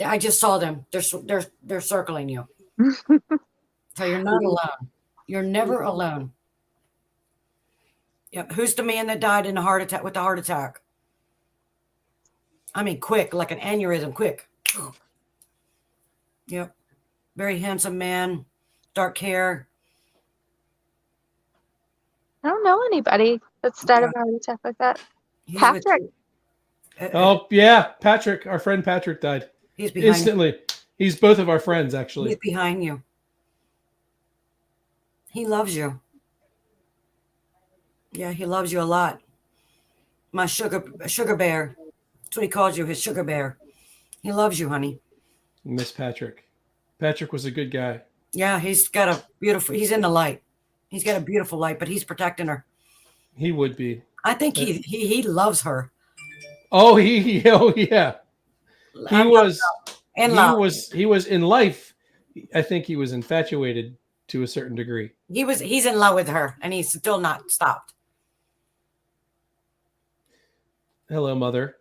I just saw them. They're circling you. So you're not alone. You're never alone. Yep. Who's the man that died in a heart attack with the heart attack? I mean, quick, like an aneurysm, quick. Yep. Very handsome man, dark hair. I don't know anybody that's died of a heart attack like that. Patrick. Oh yeah, Patrick, our friend Patrick died. He's behind instantly. You. He's both of our friends, actually. He's behind you. He loves you. Yeah, he loves you a lot. My sugar bear. That's what he calls you, his sugar bear. He loves you, honey. Miss Patrick. Patrick was a good guy. Yeah, he's in the light. He's got a beautiful light, but he's protecting her. He would be. I think he loves her. Oh, yeah. He was in life. I think he was infatuated to a certain degree. He's in love with her, and he's still not stopped. Hello, Mother.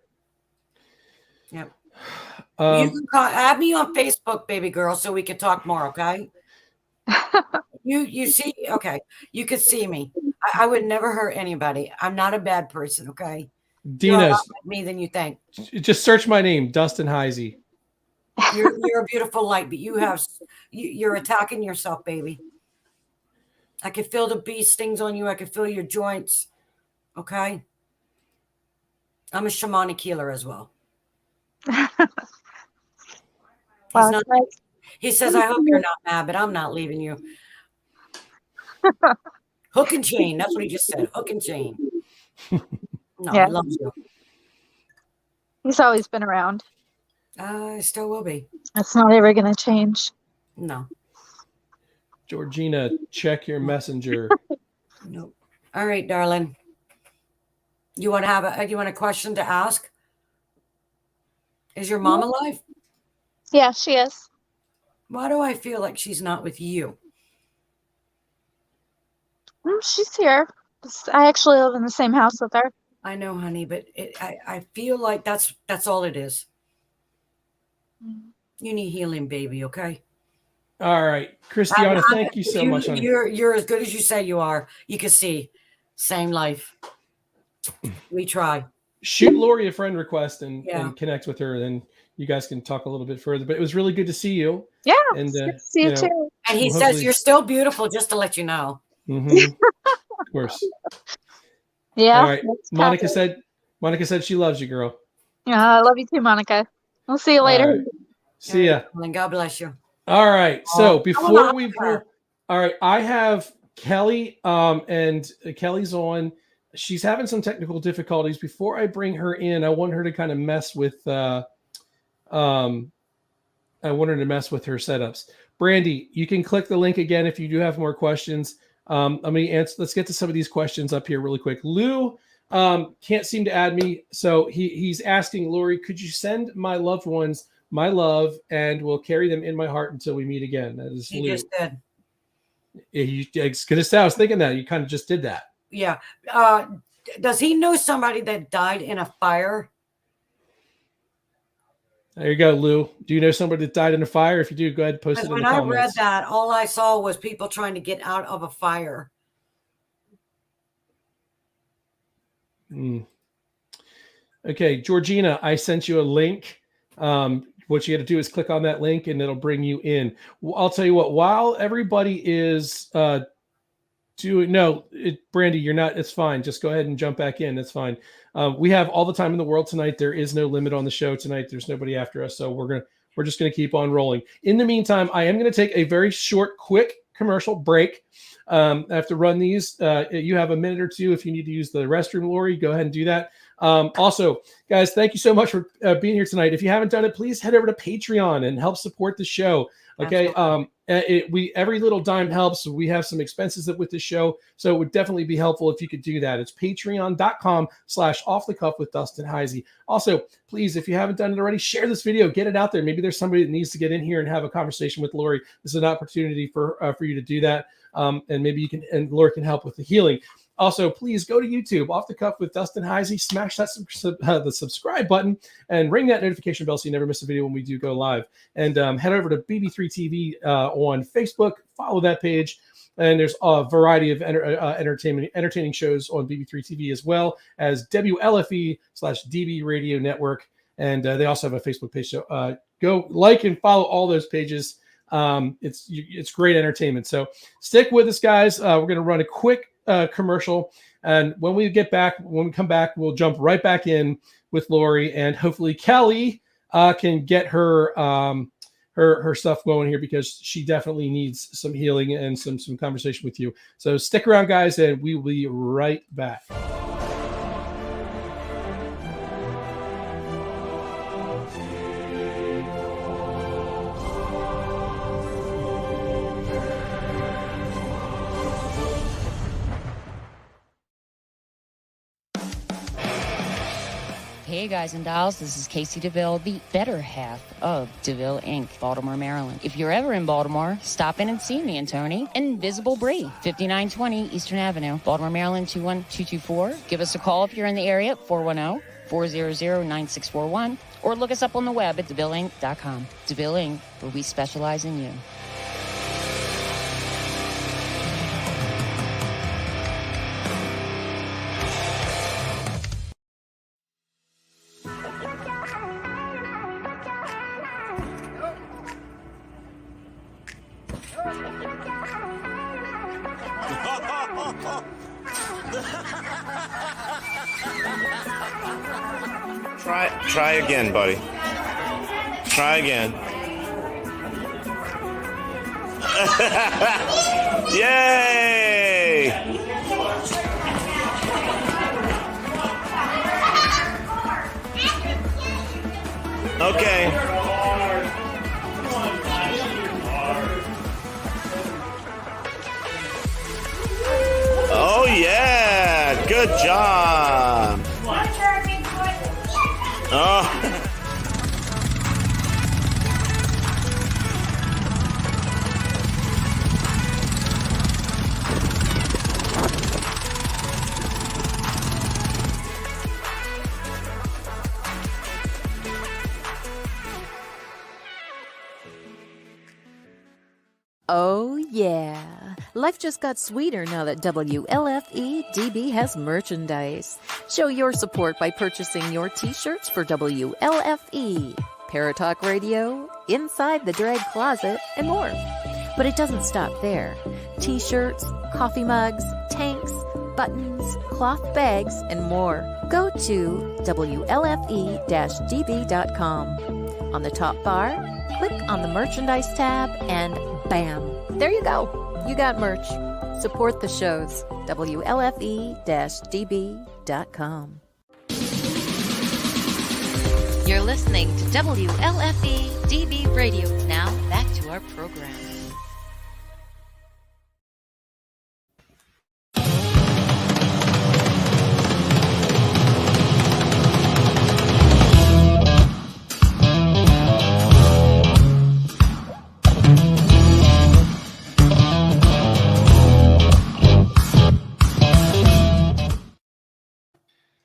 Yep. You can add me on Facebook, baby girl, so we can talk more. Okay. You see? Okay. You could see me. I would never hurt anybody. I'm not a bad person. Okay. Dina, you're a lot like me than you think. Just search my name, Dustin Heisey. You're a beautiful light, but you're attacking yourself, baby. I can feel the bee stings on you. I can feel your joints. Okay. I'm a shamanic healer as well. Wow, he says, I hope you're not mad, but I'm not leaving you. Hook and chain. That's what he just said. Hook and chain. No, yeah. He loves you. He's always been around. I still will be. That's not ever going to change. No. Georgina, check your messenger. Nope. All right, darling. You want a question to ask? Is your mom alive? Yeah, she is. Why do I feel like she's not with you? She's here. I actually live in the same house with her. I know, honey, but I feel like that's all it is. You need healing, baby, okay? All right, Christiana, thank you so much. Honey. You're as good as you say you are. You can see, same life. We try. Shoot Lorie a friend request and Yeah. connect with her. Then you guys can talk a little bit further. But it was really good to see you. Yeah, And it's good to see you too. And he well, says hopefully- you're still beautiful, just to let you know. Mhm. Of course. Yeah. All right. that's Monica perfect. said she loves you, girl. Yeah, I love you too, Monica. We'll see you All later. right. See ya. And God bless you. All right. So I before wanna we hug her. pull, all right, I have Kelly, and Kelly's on. She's having some technical difficulties. Before I bring her in, I want her to kind of mess with I want her to mess with her setups. Brandy, you can click the link again if you do have more questions. I'm going to answer. Let's get to some of these questions up here really quick. Lou can't seem to add me, so he's asking Lorie, could you send my loved ones my love, and will carry them in my heart until we meet again? That is He Lou. just did. It's gonna say I was thinking that you kind of just did that. Yeah. Does he know somebody that died in a fire? There you go, Lou. Do you know somebody that died in a fire? If you do, go ahead and post it Because in when the I comments. read that, all I saw was people trying to get out of a fire. Okay, Georgina, I sent you a link. What you got to do is click on that link and it'll bring you in. I'll tell you what, while everybody is Brandy, you're not, it's fine. Just go ahead and jump back in. That's fine. We have all the time in the world tonight. There is no limit on the show tonight. There's nobody after us. So we're just going to keep on rolling. In the meantime, I am going to take a very short, quick commercial break. I have to run these. You have a minute or two. If you need to use the restroom, Lorie, go ahead and do that. Also, guys, thank you so much for being here tonight. If you haven't done it, please head over to Patreon and help support the show. Okay. Every little dime helps. We have some expenses with the show, so it would definitely be helpful if you could do that. It's patreon.com/offthecuff with Dustin Heisey. Also, please, if you haven't done it already, share this video, get it out there. Maybe there's somebody that needs to get in here and have a conversation with Lorie. This is an opportunity for you to do that. And maybe you can, and Lorie can help with the healing. Also, please go to YouTube, Off the Cuff with Dustin Heisey, smash that the subscribe button and ring that notification bell so you never miss a video when we do go live. And head over to BB3 TV on Facebook, follow that page. And there's a variety of entertaining shows on BB3 TV, as well as WLFE/DB Radio Network. And they also have a Facebook page. So go like and follow all those pages. It's great entertainment. So stick with us, guys. We're going to run a quick commercial, and when we come back, we'll jump right back in with Lorie, and hopefully Kelly can get her her stuff going here, because she definitely needs some healing and some conversation with you. So stick around, guys, and we will be right back. Hey guys and dolls, this is Casey DeVille, the better half of DeVille Inc., Baltimore, Maryland. If you're ever in Baltimore, stop in and see me and Tony. Invisible Bree, 5920 Eastern Avenue, Baltimore, Maryland, 21224. Give us a call if you're in the area, 410-400-9641, or look us up on the web at DeVilleInc.com. DeVille Inc., where we specialize in you. Try again, buddy. Try again. Yay! Okay. Oh yeah, good job. Oh. Oh, yeah. Life just got sweeter now that WLFE-DB has merchandise. Show your support by purchasing your t-shirts for WLFE, Paratalk Radio, Inside the Drag Closet, and more. But it doesn't stop there. T-shirts, coffee mugs, tanks, buttons, cloth bags, and more. Go to WLFE-DB.com. On the top bar, click on the merchandise tab and bam, there you go. You got merch. Support the shows. WLFE-DB.com. You're listening to WLFE DB Radio. Now back to our program.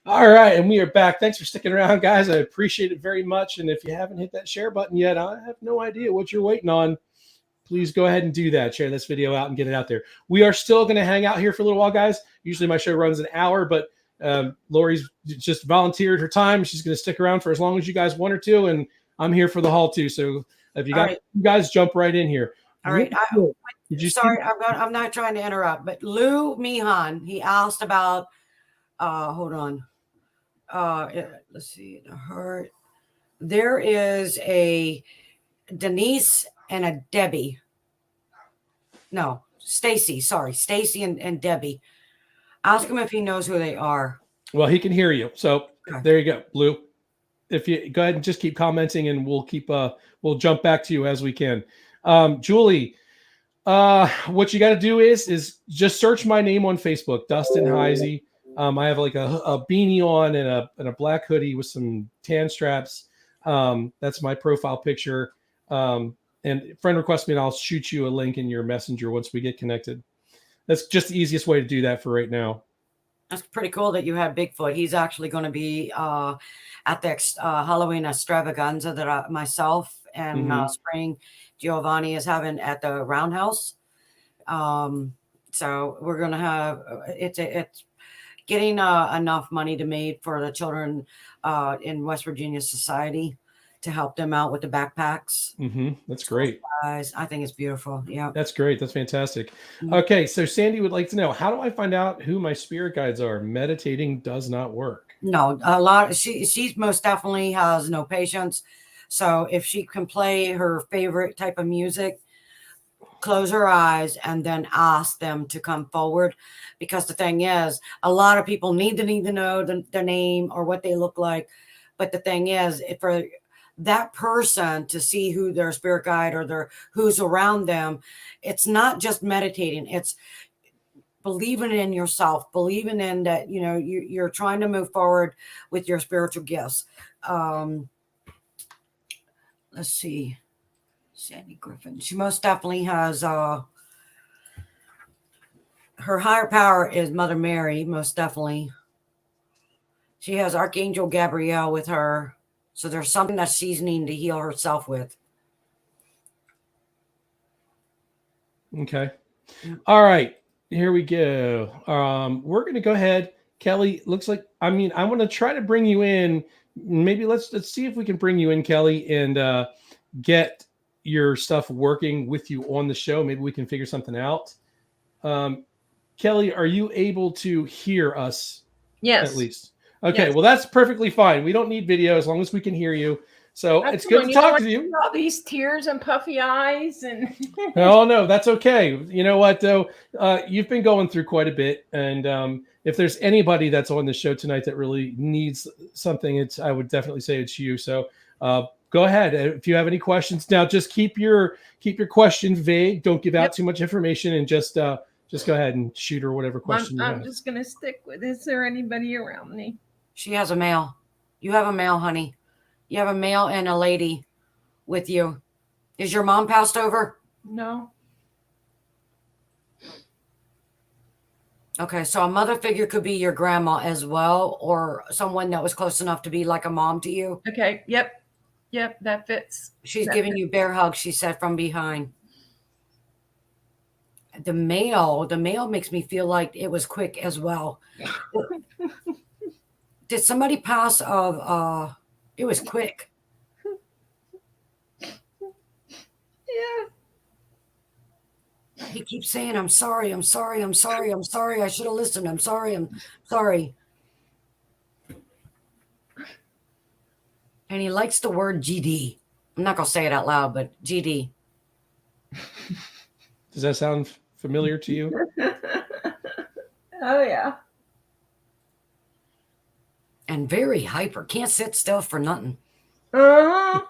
All right, and we are back. Thanks for sticking around, guys. I appreciate it very much. And if you haven't hit that share button yet, I have no idea what you're waiting on. Please go ahead and do that. Share this video out and get it out there. We are still going to hang out here for a little while, guys. Usually my show runs an hour, but Lori's just volunteered her time. She's going to stick around for as long as you guys want her to, and I'm here for the haul too. So if you got you guys jump right in here. All right. Sorry, I'm not trying to interrupt, but Lou Mihan, he asked about, hold on. Let's see. There is a Denise and a Debbie. No, Stacy. Sorry, Stacy and Debbie. Ask him if he knows who they are. Well, he can hear you. So there you go, Lou. If you go ahead and just keep commenting, and we'll we'll jump back to you as we can. Julie, what you got to do is just search my name on Facebook, Dustin Heisey. I have like a beanie on and a black hoodie with some tan straps. That's my profile picture. And friend request me, and I'll shoot you a link in your messenger once we get connected. That's just the easiest way to do that for right now. That's pretty cool that you have Bigfoot. He's actually going to be at the Halloween extravaganza that myself and Spring Giovanni is having at the Roundhouse. So we're going to have it's getting enough money to made for the children in West Virginia Society to help them out with the backpacks. That's great. Guys, I think it's beautiful. Yeah, that's great. That's fantastic. Okay, so Sandy would like to know, how do I find out who my spirit guides are? Meditating does not work. No, she most definitely has no patience. So if she can play her favorite type of music, close her eyes and then ask them to come forward, because the thing is, a lot of people need to know their name or what they look like, but the thing is, for that person to see who their spirit guide or who's around them, it's not just meditating, it's believing in yourself, believing in that you're trying to move forward with your spiritual gifts. Let's see. Sandy Griffin. She most definitely has her higher power is Mother Mary, most definitely. She has Archangel Gabriel with her. So there's something that she's needing to heal herself with. Okay. All right. Here we go. We're going to go ahead. Kelly, looks like, I want to try to bring you in. Maybe let's see if we can bring you in, Kelly, and get your stuff working with you on the show. Maybe we can figure something out. Kelly, are you able to hear us? Yes. At least. Okay. Yes. Well, that's perfectly fine. We don't need video as long as we can hear you. So it's good to talk to you. All these tears and puffy eyes and. Oh no, that's okay. You know what though? You've been going through quite a bit, and if there's anybody that's on the show tonight that really needs something, I would definitely say it's you. So go ahead if you have any questions. Now, just keep your question vague. Don't give out too much information, and just go ahead and shoot her whatever question I'm just gonna stick with. Is there anybody around me? She has a male. You have a male, honey. You have a male and a lady with you. Is your mom passed over? No. Okay, so a mother figure could be your grandma as well, or someone that was close enough to be like a mom to you. Okay. Yep, that fits. She's giving you bear hugs, she said, from behind. the mail makes me feel like it was quick as well. Did somebody pass of it was quick. Yeah. He keeps saying, I'm sorry, I'm sorry, I'm sorry, I'm sorry. I should have listened. I'm sorry, I'm sorry. And he likes the word GD. I'm not going to say it out loud, but GD. Does that sound familiar to you? Oh, yeah. And very hyper. Can't sit still for nothing. Uh-huh.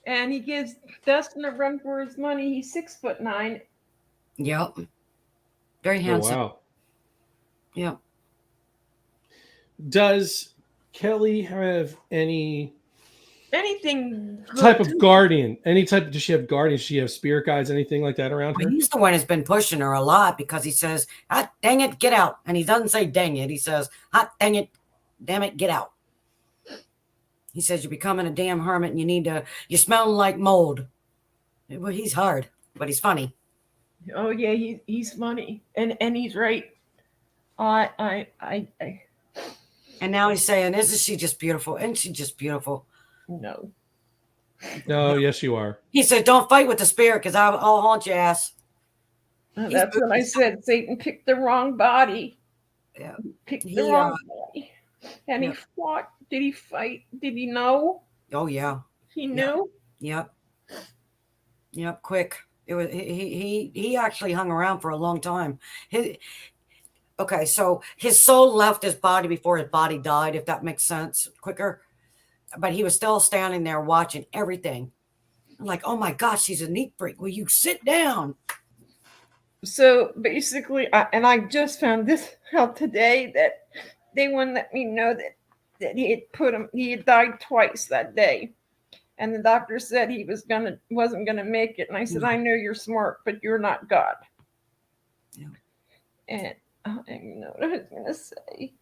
And he gives Dustin a run for his money. He's 6'9". Yep. Very handsome. Oh, wow. Yep. Does Kelly have anything type of guardian? Does she have guardians? Does she have spirit guides, anything like that around her? Well, he's the one who's been pushing her a lot because he says, "Hot dang it, get out." And he doesn't say dang it. He says, "Hot dang it, damn it, get out." He says, "You're becoming a damn hermit and you're smelling like mold." Well, he's hard, but he's funny. Oh yeah, he's funny, and he's right. And now he's saying, "Isn't she just beautiful? Isn't she just beautiful?" No. No, yes, you are. He said, "Don't fight with the spirit, because I'll haunt your ass." That's what I said. Satan picked the wrong body. Yeah, picked the wrong body, and he fought. Did he fight? Did he know? Oh yeah, he knew. Yep. Quick. It was he actually hung around for a long time. Okay, so his soul left his body before his body died, if that makes sense, quicker. But he was still standing there watching everything. I'm like, oh my gosh, he's a neat freak. Will you sit down? So basically, I just found this out today, that they wouldn't let me know that he had died twice that day. And the doctor said he wasn't gonna make it. And I said, I know you're smart, but you're not God. Yeah. And I don't even know what I was gonna say.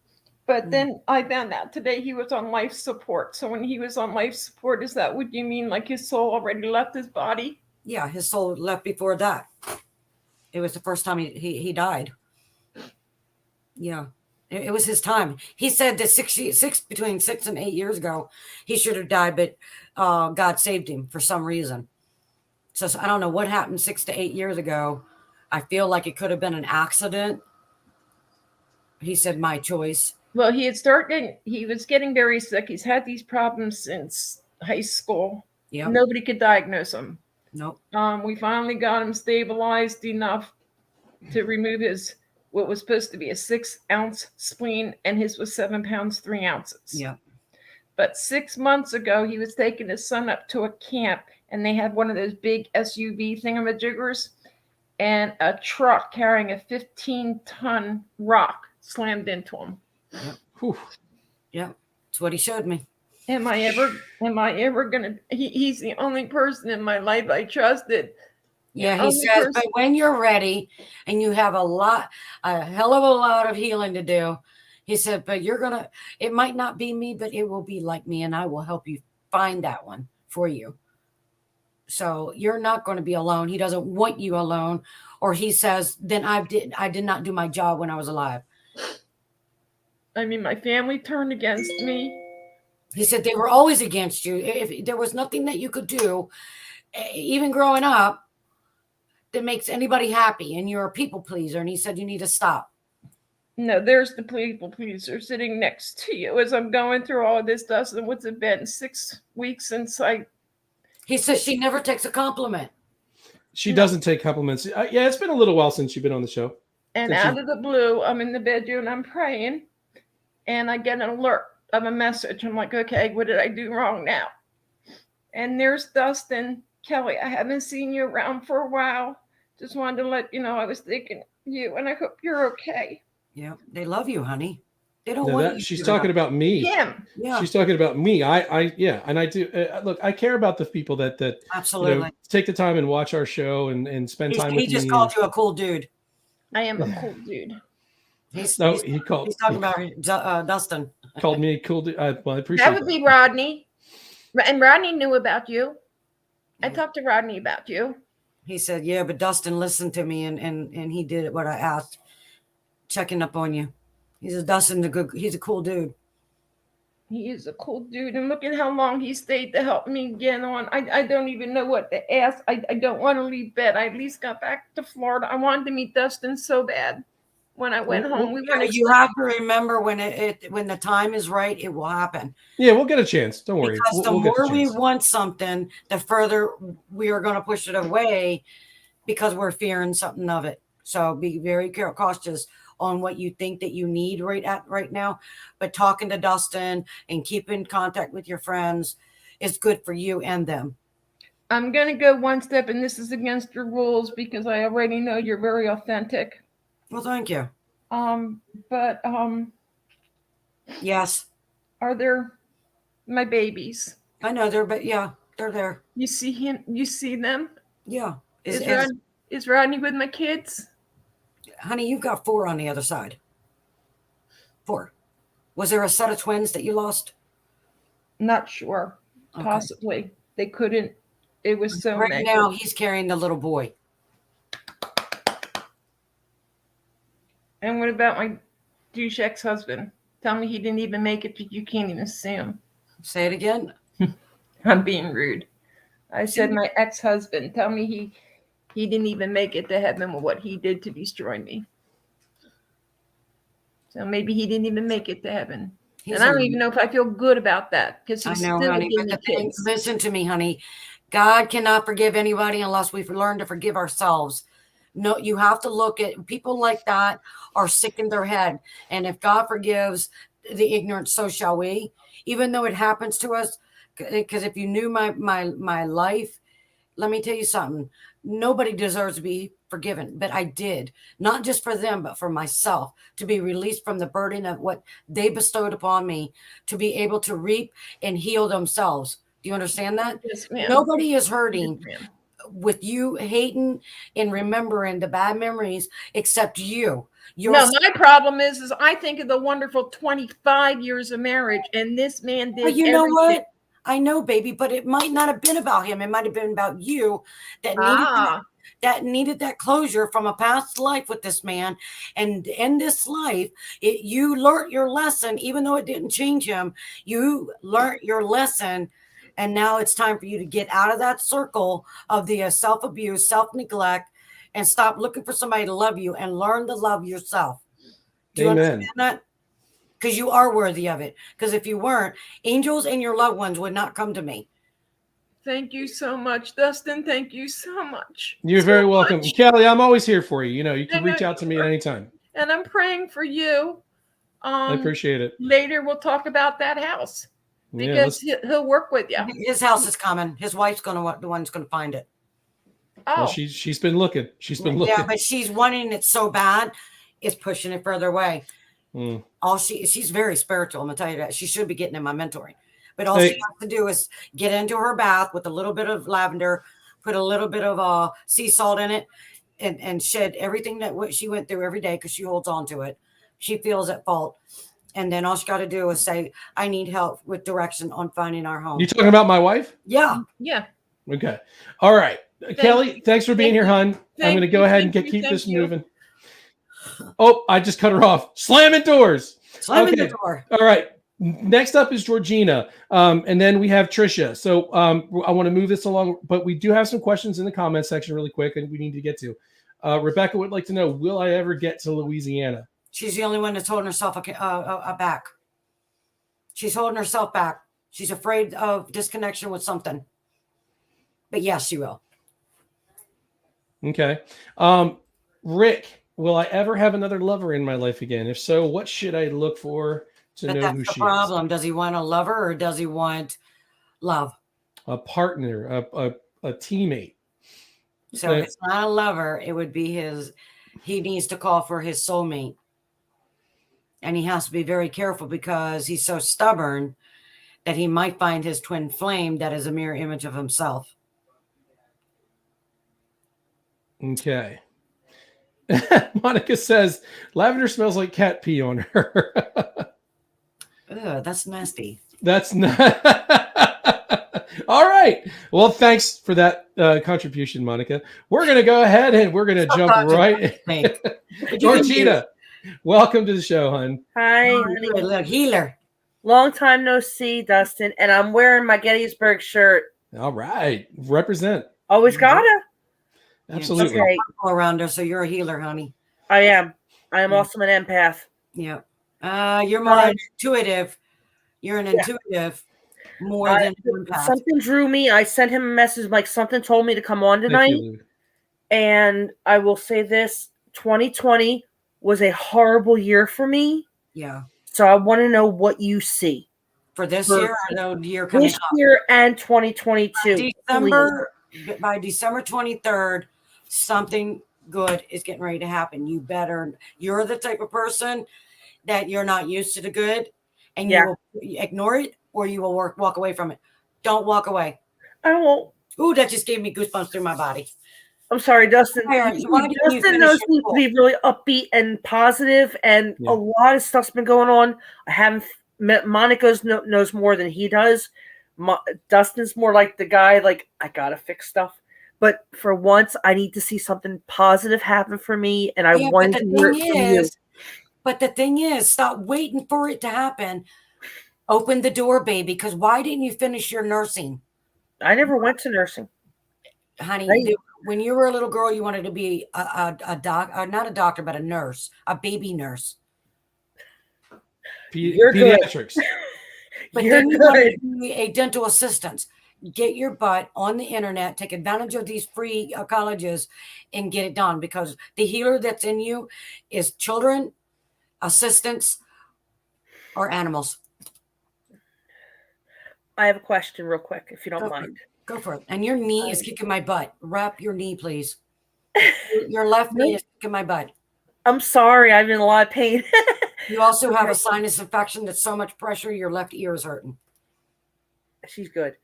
But then I found out today he was on life support. So when he was on life support, is that what you mean? Like his soul already left his body? Yeah, his soul left before that. It was the first time he died. Yeah, it was his time. He said that between 6 and 8 years ago, he should have died, but God saved him for some reason. So I don't know what happened 6 to 8 years ago. I feel like it could have been an accident. He said, my choice. Well, he was getting very sick. He's had these problems since high school. Yep. Nobody could diagnose him. Nope. We finally got him stabilized enough to remove what was supposed to be a 6-ounce spleen, and his was 7 pounds 3 ounces. Yeah. But 6 months ago, he was taking his son up to a camp, and they had one of those big SUV thingamajiggers, and a truck carrying a 15-ton rock slammed into him. Yep. Yeah, that's what he showed me. Am I ever gonna? He's the only person in my life I trusted. Yeah, he says, but when you're ready and you have a hell of a lot of healing to do, he said, but it might not be me, but it will be like me, and I will help you find that one for you. So you're not going to be alone. He doesn't want you alone. Or he says, then I did not do my job when I was alive. I mean, my family turned against me. He said they were always against you. If there was nothing that you could do, even growing up, that makes anybody happy, and you're a people pleaser. And he said, you need to stop. No, there's the people pleaser sitting next to you as I'm going through all of this. Dustin, what's it been? 6 weeks since He says she never takes a compliment. She doesn't take compliments. Yeah, it's been a little while since you've been on the show. And out of the blue, I'm in the bedroom and I'm praying, and I get an alert of a message. I'm like, okay, what did I do wrong now? And there's Dustin. Kelly, I haven't seen you around for a while. Just wanted to let you know I was thinking of you, and I hope you're okay. Yeah, they love you, honey. They don't want you. She's talking about me. Him. Yeah. She's talking about me. And I do. Look, I care about the people that absolutely take the time and watch our show and spend time with me. He just called you a cool dude. I am a cool dude. He's talking about Dustin. Called me a cool dude. I appreciate that. Would be Rodney. And Rodney knew about you. I talked to Rodney about you. He said, yeah, but Dustin listened to me and he did what I asked, checking up on you. He says, Dustin's he's a cool dude. He is a cool dude. And look at how long he stayed to help me get on. I don't even know what to ask. I don't want to leave bed. I at least got back to Florida. I wanted to meet Dustin so bad. When I went home, we weren't. You have to remember when when the time is right, it will happen. Yeah, we'll get a chance. Don't worry. Because the we'll get more the we chance. want something, the further we are going to push it away because we're fearing something of it. So be very cautious on what you think that you need right now. But talking to Dustin and keeping contact with your friends is good for you and them. I'm going to go one step, and this is against your rules because I already know you're very authentic. Well, thank you. But yes. Are there my babies? I know they're there. You see him? You see them? Yeah. Is Rodney with my kids? Honey, you've got 4 on the other side. 4. Was there a set of twins that you lost? Not sure. Okay. Possibly. They couldn't. It was so right now he's carrying the little boy. And what about my douche ex-husband? Tell me he didn't even make it, but you can't even see him. Say it again. I'm being rude. I said my ex-husband. Tell me he didn't even make it to heaven with what he did to destroy me. So maybe he didn't even make it to heaven. And I don't even know if I feel good about that because he's I know, still honey. getting But the kids. listen to me, honey. God cannot forgive anybody unless we've learned to forgive ourselves. No, you have to look at people like that are sick in their head. And if God forgives the ignorant, so shall we. Even though it happens to us, because if you knew my life, let me tell you something. Nobody deserves to be forgiven, but I did. Not just for them, but for myself, to be released from the burden of what they bestowed upon me, to be able to reap and heal themselves. Do you understand that? Yes, ma'am. Nobody is hurting. Yes, ma'am. With you hating and remembering the bad memories except you. No, my problem is I think of the wonderful 25 years of marriage, and this man did. But you know everything. what? I know, baby, but it might not have been about him. It might have been about you that needed that closure from a past life with this man. And in this life, you learned your lesson, even though it didn't change him. You learned your lesson. And now it's time for you to get out of that circle of the self-abuse, self-neglect, and stop looking for somebody to love you and learn to love yourself. Do you understand that? Because you are worthy of it. Because if you weren't, angels and your loved ones would not come to me. Thank you so much, Dustin. Thank you so much. You're very welcome. Kelly, I'm always here for you. You know, you can reach out to me at any time. And I'm praying for you. I appreciate it. Later, we'll talk about that house. Because he'll work with you. His house is coming. His wife's the one's gonna find it. Oh, well, she's been looking. She's been looking. Yeah, but she's wanting it so bad, it's pushing it further away. She's very spiritual. I'm gonna tell you that. She should be getting in my mentoring. But all she has to do is get into her bath with a little bit of lavender, put a little bit of sea salt in it, and shed everything that she went through every day because she holds on to it. She feels at fault. And then all she got to do is say, I need help with direction on finding our home. You talking about my wife? Yeah. Yeah. Okay. All right. Kelly, thanks for being here, hon. I'm going to go ahead and keep this moving. Oh, I just cut her off. Slamming doors. Slamming the door. All right. Next up is Georgina. And then we have Trisha. So I want to move this along, but we do have some questions in the comment section really quick and we need to get to. Rebecca would like to know, will I ever get to Louisiana? She's the only one that's holding herself back. She's holding herself back. She's afraid of disconnection with something. But yes, she will. Okay. Rick, will I ever have another lover in my life again? If so, what should I look for to know who she is? That's the problem. Does he want a lover or does he want love? A partner, a teammate. So if it's not a lover, it would be he needs to call for his soulmate. And he has to be very careful because he's so stubborn that he might find his twin flame that is a mirror image of himself. Okay. Monica says, lavender smells like cat pee on her. Ugh, that's nasty. That's not. All right. Well, thanks for that contribution, Monica. We're going to go ahead and we're going to jump right. Georgina, welcome to the show, hon. Hi, Little healer. Long time no see, Dustin, and I'm wearing my Gettysburg shirt. All right. Represent. Always gotta. Absolutely. Okay. Around her, so you're a healer, honey. I am. I am also an empath. Yeah. You're more intuitive. You're an intuitive more than an empath. Something drew me. I sent him a message like something told me to come on tonight. And I will say this, 2020 was a horrible year for me. Yeah. So I want to know what you see. For this year or the year coming up? This year and 2022. By December 23rd, something good is getting ready to happen. You're the type of person that you're not used to the good, and you will ignore it or you will walk away from it. Don't walk away. I won't. Ooh, that just gave me goosebumps through my body. I'm sorry, Dustin. Dustin knows me to be really upbeat and positive, and a lot of stuff's been going on. I haven't met Monica knows more than he does. Dustin's more like the guy, like, I gotta fix stuff. But for once, I need to see something positive happen for me, and I want to hear it from you. But the thing is, stop waiting for it to happen. Open the door, baby, because why didn't you finish your nursing? I never went to nursing. Honey, when you were a little girl, you wanted to be not a doctor, but a nurse, a baby nurse. Pediatrics. But then you wanted to be a dental assistant. Get your butt on the internet, take advantage of these free colleges and get it done, because the healer that's in you is children, assistants, or animals. I have a question real quick, if you don't mind. Go for it. And your knee is kicking my butt. Wrap your knee, please. Your left knee is kicking my butt. I'm sorry. I'm in a lot of pain. You also have a sinus infection that's so much pressure, your left ear is hurting. She's good.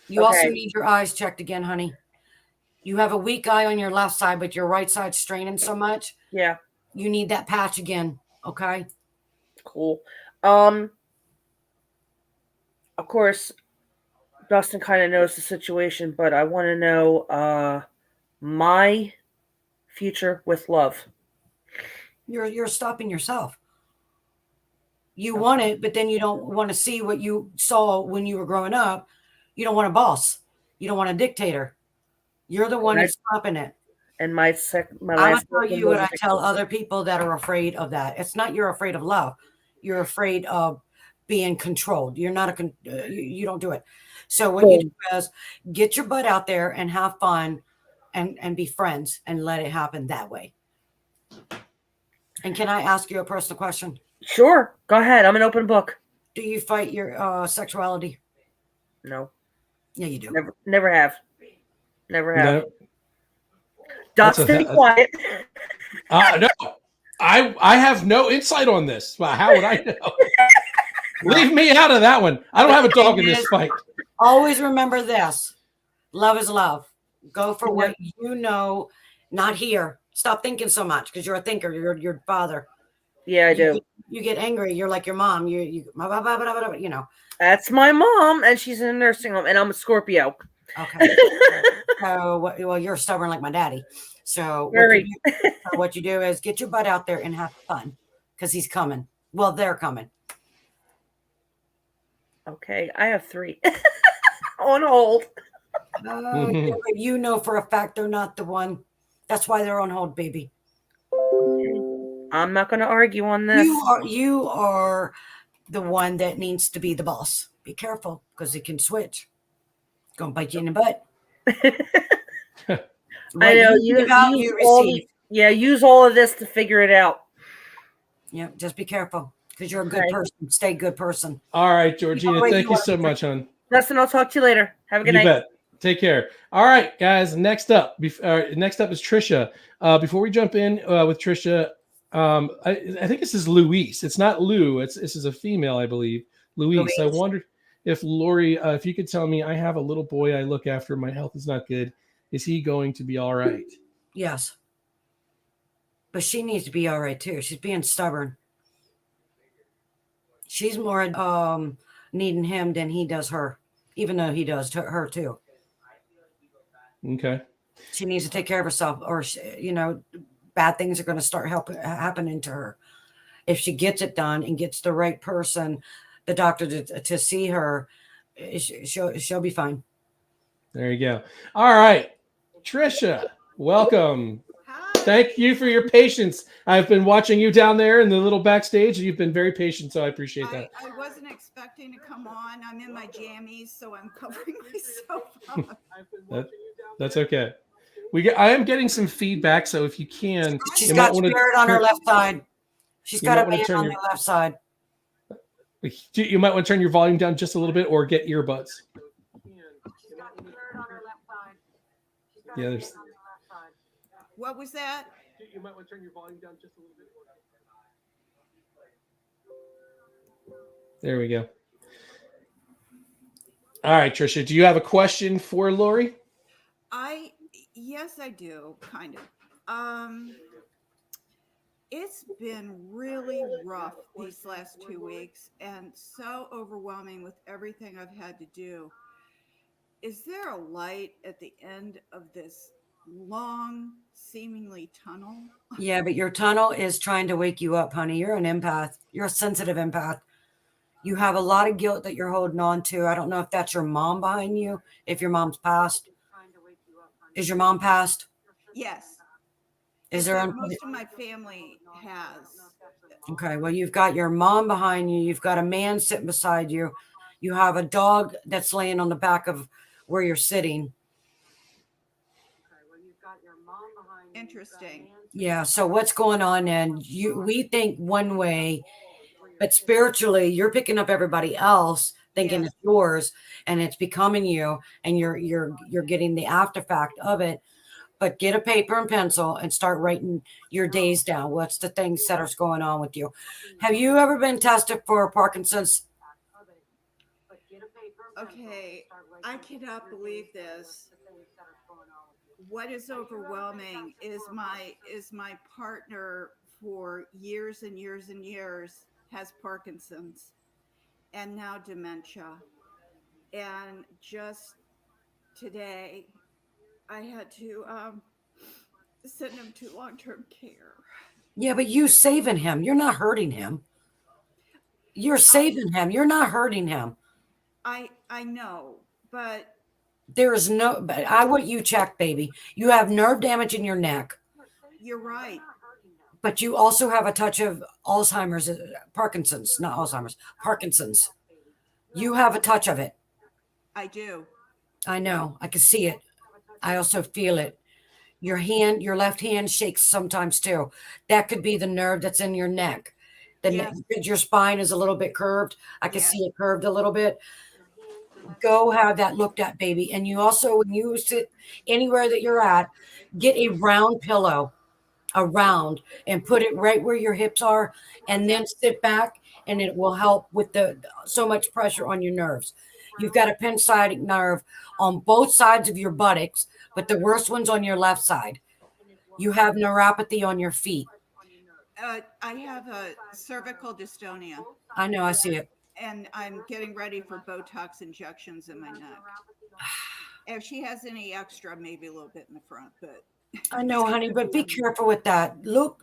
You also need your eyes checked again, honey. You have a weak eye on your left side, but your right side's straining so much. Yeah. You need that patch again. Okay. Cool. Of course, Dustin kind of knows the situation, but I want to know my future with love. You're stopping yourself. You want it, but then you don't want to see what you saw when you were growing up. You don't want a boss. You don't want a dictator. You're the one who's stopping it. And my I'm going to tell you what I tell other people that are afraid of that. It's not you're afraid of love. You're afraid of being controlled. You're not you don't do it. So what you do is get your butt out there and have fun and be friends and let it happen that way. And can I ask you a personal question? Sure. Go ahead. I'm an open book. Do you fight your sexuality? No. Yeah, you do. Never have. Never have. No. Dustin, quiet. No. I have no insight on this. Well, how would I know? Leave me out of that one. I don't have a dog in this fight. Always remember this. Love is love. Go for what you know, not here. Stop thinking so much because you're a thinker. You're your father. Yeah, I do. You get angry. You're like your mom. You know. That's my mom, and she's in a nursing home, and I'm a Scorpio. Okay. Well, you're stubborn like my daddy. So what you do is get your butt out there and have fun because he's coming. Well, they're coming. Okay, I have 3 on hold. You know for a fact they're not the one. That's why they're on hold, baby. I'm not going to argue on this. You are the one that needs to be the boss. Be careful because it can switch. It's going to bite you in the butt. I know. Use all of this to figure it out. Yeah, just be careful because you're a good person. Stay a good person. All right, Georgina. Thank you so much, hon. Dustin, I'll talk to you later. Have a good night. You bet. Take care. All right, guys. Next up is Trisha. Before we jump in with Trisha, I think this is Louise. It's not Lou. This is a female, I believe. Louise. I wondered if Lorie, if you could tell me, I have a little boy I look after. My health is not good. Is he going to be all right? Yes. But she needs to be all right too. She's being stubborn. She's more needing him than he does her, even though he does to her too. Okay. She needs to take care of herself, or bad things are going to start happening to her. If she gets it done and gets the right person, the doctor to see her, she'll be fine. There you go. All right, Trisha, welcome. Thank you for your patience. I've been watching you down there in the little backstage, and you've been very patient, so I appreciate that. I wasn't expecting to come on. I'm in my jammies, so I'm covering myself up. That's okay. I am getting some feedback, so if you can, She's got spirit on her left side. She's got a man on the left side. You might want to turn your volume down just a little bit, or get earbuds. Yeah, there's. What was that? You might want to turn your volume down just a little bit. There we go. All right, Trisha, do you have a question for Lorie? Yes, I do, kind of. It's been really rough these last 2 weeks and so overwhelming with everything I've had to do. Is there a light at the end of this long, seemingly tunnel? Yeah, but your tunnel is trying to wake you up, honey. You're an empath. You're a sensitive empath. You have a lot of guilt that you're holding on to. I don't know if that's your mom behind you, if your mom's passed. Is your mom passed? Yes. Is there most of my family has. Okay, well, you've got your mom behind you. You've got a man sitting beside you. You have a dog that's laying on the back of where you're sitting. Interesting. Yeah, so what's going on? And we think one way, but spiritually, you're picking up everybody else, thinking it's yours, and it's becoming you, and you're getting the after fact of it. But get a paper and pencil and start writing your days down. What's the things that are going on with you? Have you ever been tested for Parkinson's? Okay, I cannot believe this. What is overwhelming is my partner for years and years and years has Parkinson's and now dementia. And just today, I had to send him to long-term care. Yeah, but you saving him. You're not hurting him. You're saving him. You're not hurting him. I know, but there is no. But I want you checked, baby. You have nerve damage in your neck. You're right. But you also have a touch of Alzheimer's, Parkinson's, not Alzheimer's, Parkinson's. You have a touch of it. I do. I know. I can see it. I also feel it. Your hand, your left hand shakes sometimes too. That could be the nerve that's in your neck. Your spine is a little bit curved. I can see it curved a little bit. Go have that looked at, baby. And you also, when you sit anywhere that you're at, get a round pillow, and put it right where your hips are, and then sit back, and it will help with so much pressure on your nerves. You've got a penile nerve on both sides of your buttocks, but the worst one's on your left side. You have neuropathy on your feet. I have a cervical dystonia. I know, I see it. And I'm getting ready for Botox injections in my neck. If she has any extra, maybe a little bit in the front, but I know, honey, but be careful with that. Look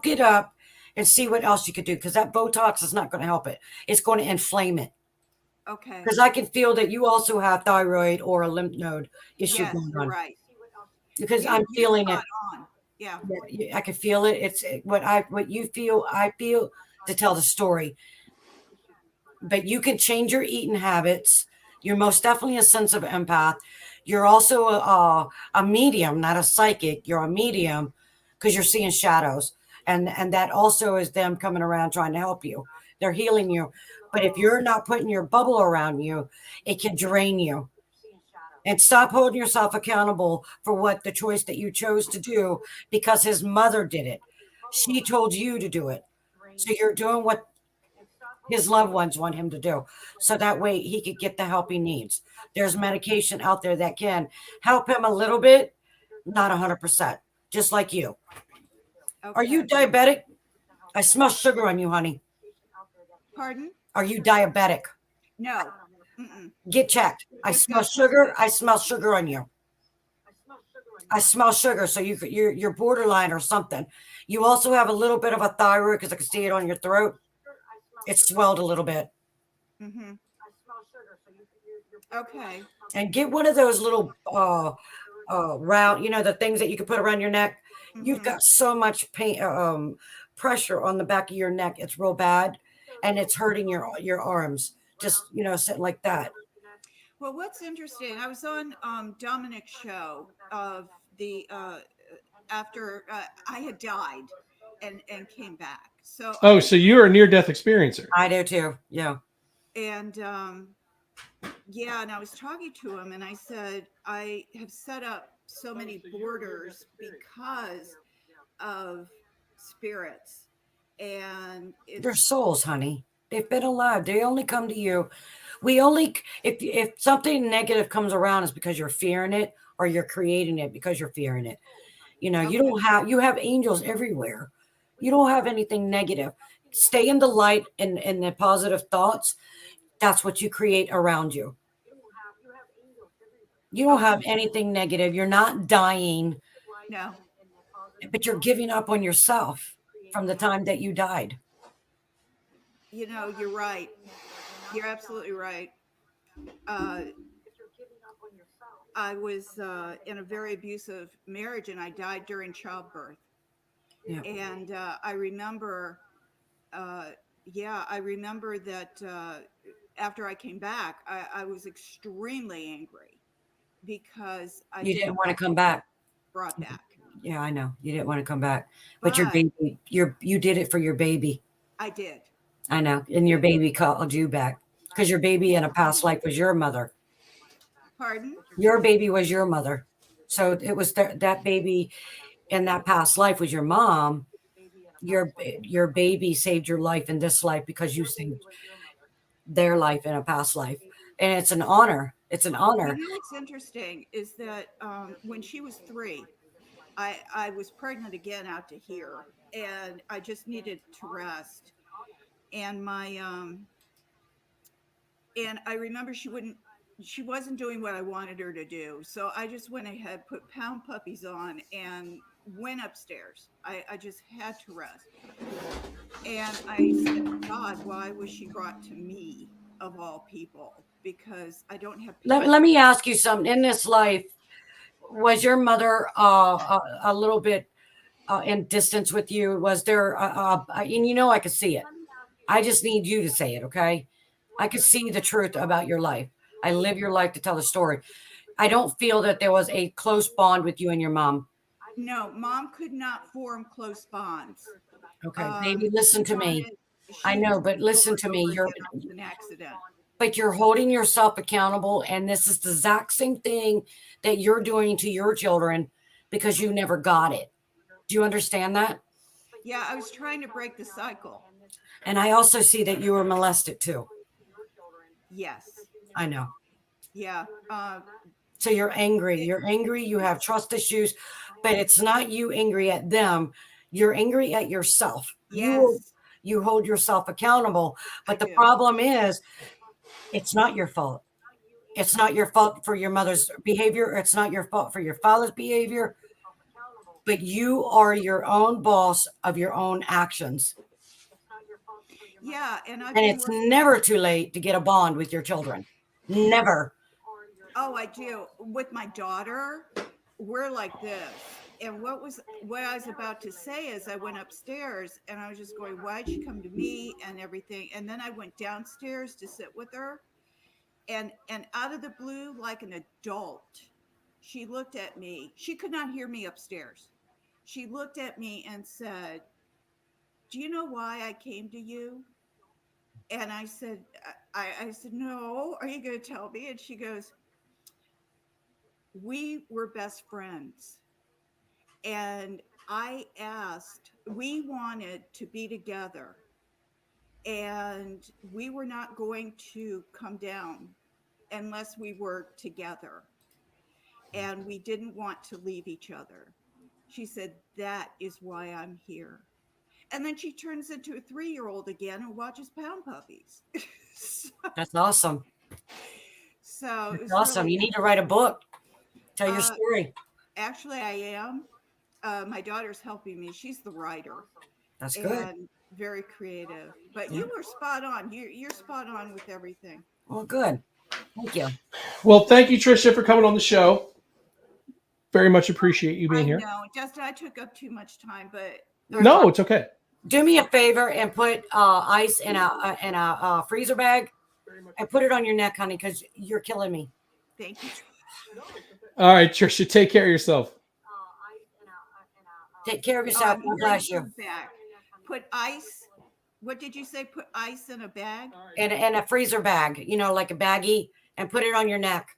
it up and see what else you could do, because that Botox is not going to help it. It's going to inflame it. Okay. Because I can feel that you also have thyroid or a lymph node issue going on. Right. Because I'm feeling it. Yeah. I can feel it. It's what you feel, I feel, to tell the story. But you can change your eating habits. You're most definitely a sensitive empath. You're also a medium, not a psychic. You're a medium because you're seeing shadows. And that also is them coming around trying to help you. They're healing you. But if you're not putting your bubble around you, it can drain you. And stop holding yourself accountable for what the choice that you chose to do because his mother did it. She told you to do it. So you're doing what his loved ones want him to do. So that way he could get the help he needs. There's medication out there that can help him a little bit, not 100%, just like you. Okay. Are you diabetic? I smell sugar on you, honey. Pardon? Are you diabetic? No. Mm-mm. Get checked. I Just smell got sugar. tested. I smell sugar on you. I smell sugar. So you're borderline or something. You also have a little bit of a thyroid because I can see it on your throat. It's swelled a little bit. Mm-hmm. Okay. And get one of those little round, the things that you can put around your neck. You've got so much pain, pressure on the back of your neck. It's real bad, and it's hurting your arms. Just sitting like that. Well, what's interesting, I was on Dominic's show of the after I had died and came back. So so you're a near-death experiencer. I do too. Yeah. And yeah, and I was talking to him, and I said I have set up so many borders because of spirits, and They're souls, honey. They've been alive. They only come to you. If something negative comes around, it's because you're fearing it, or you're creating it because you're fearing it. You have angels everywhere. You don't have anything negative. Stay in the light and the positive thoughts. That's what you create around you. You don't have anything negative. You're not dying. No. But you're giving up on yourself from the time that you died. You're right. You're absolutely right. I was in a very abusive marriage, and I died during childbirth. Yeah. And I remember, I remember that after I came back, I was extremely angry because You didn't want to come back. Brought back. Yeah, I know. You didn't want to come back. But your baby, you did it for your baby. I did. I know. And your baby called you back because your baby in a past life was your mother. Pardon? Your baby was your mother. So it was that baby in that past life was your mom. Your baby saved your life in this life because you saved their life in a past life. And it's an honor. It's an honor. What's interesting is that when she was 3, I was pregnant again out to here, and I just needed to rest. And and I remember she wasn't doing what I wanted her to do. So I just went ahead, put pound puppies on, and went upstairs. I just had to rest. And I said, God, why was she brought to me of all people? Because I don't have people. Let me ask you something. In this life, was your mother a little bit in distance with you? Was there, and I could see it. I just need you to say it, okay? I could see the truth about your life. I live your life to tell the story. I don't feel that there was a close bond with you and your mom. No, Mom could not form close bonds. Okay, baby, listen to me. I know, but listen to me. An accident. But you're holding yourself accountable, and this is the exact same thing that you're doing to your children because you never got it. Do you understand that? Yeah, I was trying to break the cycle. And I also see that you were molested too. Yes. I know. Yeah. So you're angry. You're angry. You have trust issues, but it's not you angry at them. You're angry at yourself. Yes. You hold yourself accountable. But the problem is, it's not your fault. It's not your fault for your mother's behavior. It's not your fault for your father's behavior. But you are your own boss of your own actions. Yeah. And it's never too late to get a bond with your children. Never. Oh, I do. With my daughter, we're like this. And what I was about to say is I went upstairs and I was just going, why'd she come to me and everything? And then I went downstairs to sit with her. And out of the blue, like an adult, she looked at me. She could not hear me upstairs. She looked at me and said, do you know why I came to you? And I said, I said, no, are you going to tell me? And she goes, we were best friends. And I asked, we wanted to be together, and we were not going to come down unless we were together. And we didn't want to leave each other. She said, that is why I'm here. And then she turns into a 3-year-old again and watches Pound Puppies. That's awesome. So That's it's awesome. really You need to write a book. Tell your Uh, story. Actually, I am. My daughter's helping me. She's the writer. That's good. And very creative. But Yeah. you were spot on. You're spot on with everything. Well, good. Thank you. Well, thank you, Tricia, for coming on the show. Very much appreciate you being I here. know, Justin, I took up too much time, but No, it's okay. Do me a favor and put ice in a freezer bag and put it on your neck, honey, because you're killing me. Thank you. All right, Tricia, take care of yourself. Take care of yourself. God bless you. Back. Put ice. What did you say? Put ice in a bag? In a freezer bag, like a baggie, and put it on your neck.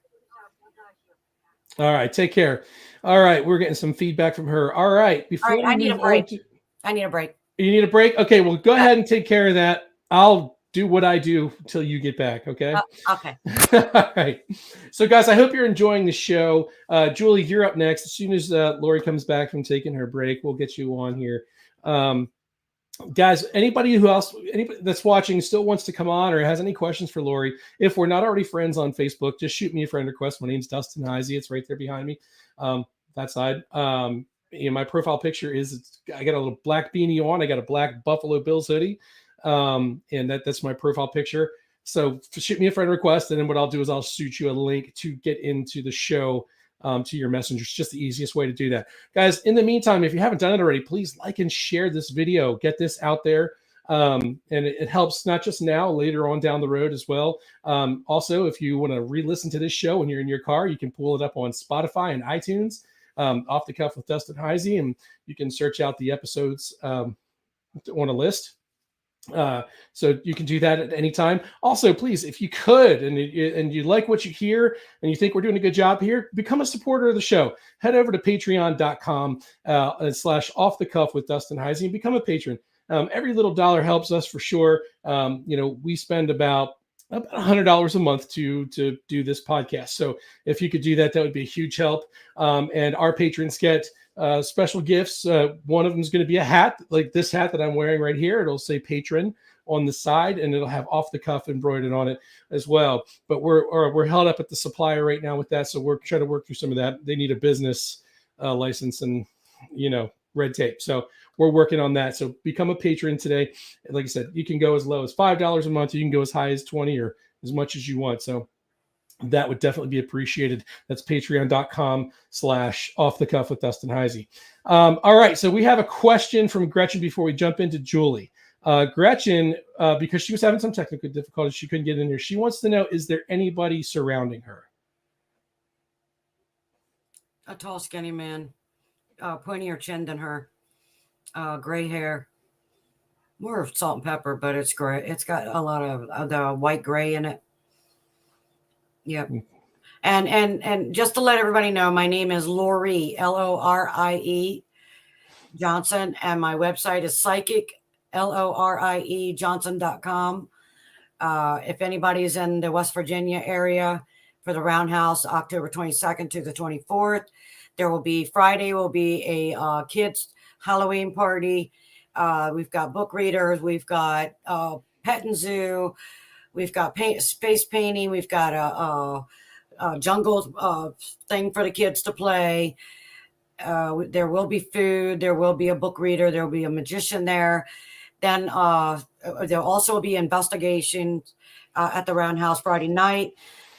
All right, take care. All right, we're getting some feedback from her. All right, before All right, I we need a move break. on to- I need a break. You need a break? Okay, well, go ahead and take care of that. I'll do what I do until you get back, okay? Okay. All right. So, guys, I hope you're enjoying the show. Julie, you're up next. As soon as Lori comes back from taking her break, we'll get you on here. Guys, anybody that's watching still wants to come on or has any questions for Lori, if we're not already friends on Facebook, just shoot me a friend request. My name's Dustin Heisey. It's right there behind me. That side. My profile picture is I got a little black beanie on. I got a black Buffalo Bills hoodie. And that's my profile picture. So shoot me a friend request. And then what I'll do is I'll shoot you a link to get into the show to your messenger. It's just the easiest way to do that. Guys, in the meantime, if you haven't done it already, please like and share this video. Get this out there. And it helps not just now, later on down the road as well. Also, if you want to re-listen to this show when you're in your car, you can pull it up on Spotify and iTunes, Off the Cuff with Dustin Heisey, and you can search out the episodes on a list. So you can do that at any time. Also, please, if you could, and you like what you hear and you think we're doing a good job here, become a supporter of the show. Head over to patreon.com/off the cuff with Dustin Heisey and become a patron. Every little dollar helps us for sure. We spend about $100 a month to do this podcast. So if you could do that, that would be a huge help. And our patrons get special gifts. One of them is going to be a hat, like this hat that I'm wearing right here. It'll say patron on the side, and it'll have Off the Cuff embroidered on it as well. But we're held up at the supplier right now with that, so we're trying to work through some of that. They need a business license and red tape. So we're working on that. So become a patron today. Like I said, you can go as low as $5 a month. You can go as high as 20 or as much as you want. So that would definitely be appreciated. That's patreon.com/off the cuff with Dustin Heisey. All right. So we have a question from Gretchen before we jump into Julie. Gretchen, because she was having some technical difficulties, she couldn't get in here. She wants to know, is there anybody surrounding her? A tall, skinny man, pointier chin than her, gray hair, more of salt and pepper, but it's gray. It's got a lot of the white gray in it. Yep. And just to let everybody know, my name is Lorie, Lorie Johnson, and my website is Psychic Lorie Johnson.com. If anybody's in the West Virginia area for the Roundhouse, October 22nd to the 24th, there will be Friday will be a kids Halloween party. We've got book readers. We've got pet and zoo. We've got space painting. We've got a jungle thing for the kids to play. There will be food. There will be a book reader. There will be a magician there. Then there'll also be investigations at the Roundhouse Friday night.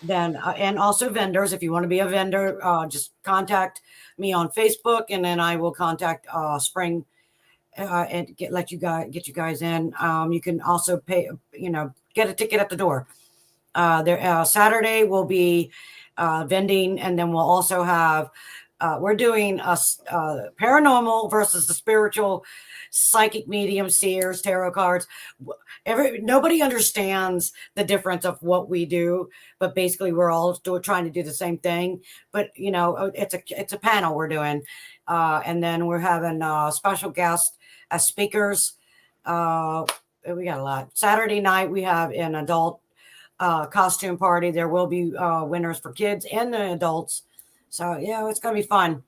Then and also vendors. If you want to be a vendor, just contact me on Facebook, and then I will contact Spring and get you guys in. You can also pay. Get a ticket at the door. Saturday will be vending, and then we'll also have. We're doing a paranormal versus the spiritual, psychic, medium, seers, tarot cards. Nobody understands the difference of what we do, but basically we're all trying to do the same thing. But it's a panel we're doing, and then we're having special guests as speakers. We got a lot. Saturday night we have an adult costume party. There will be winners for kids and the adults. So it's gonna be fun.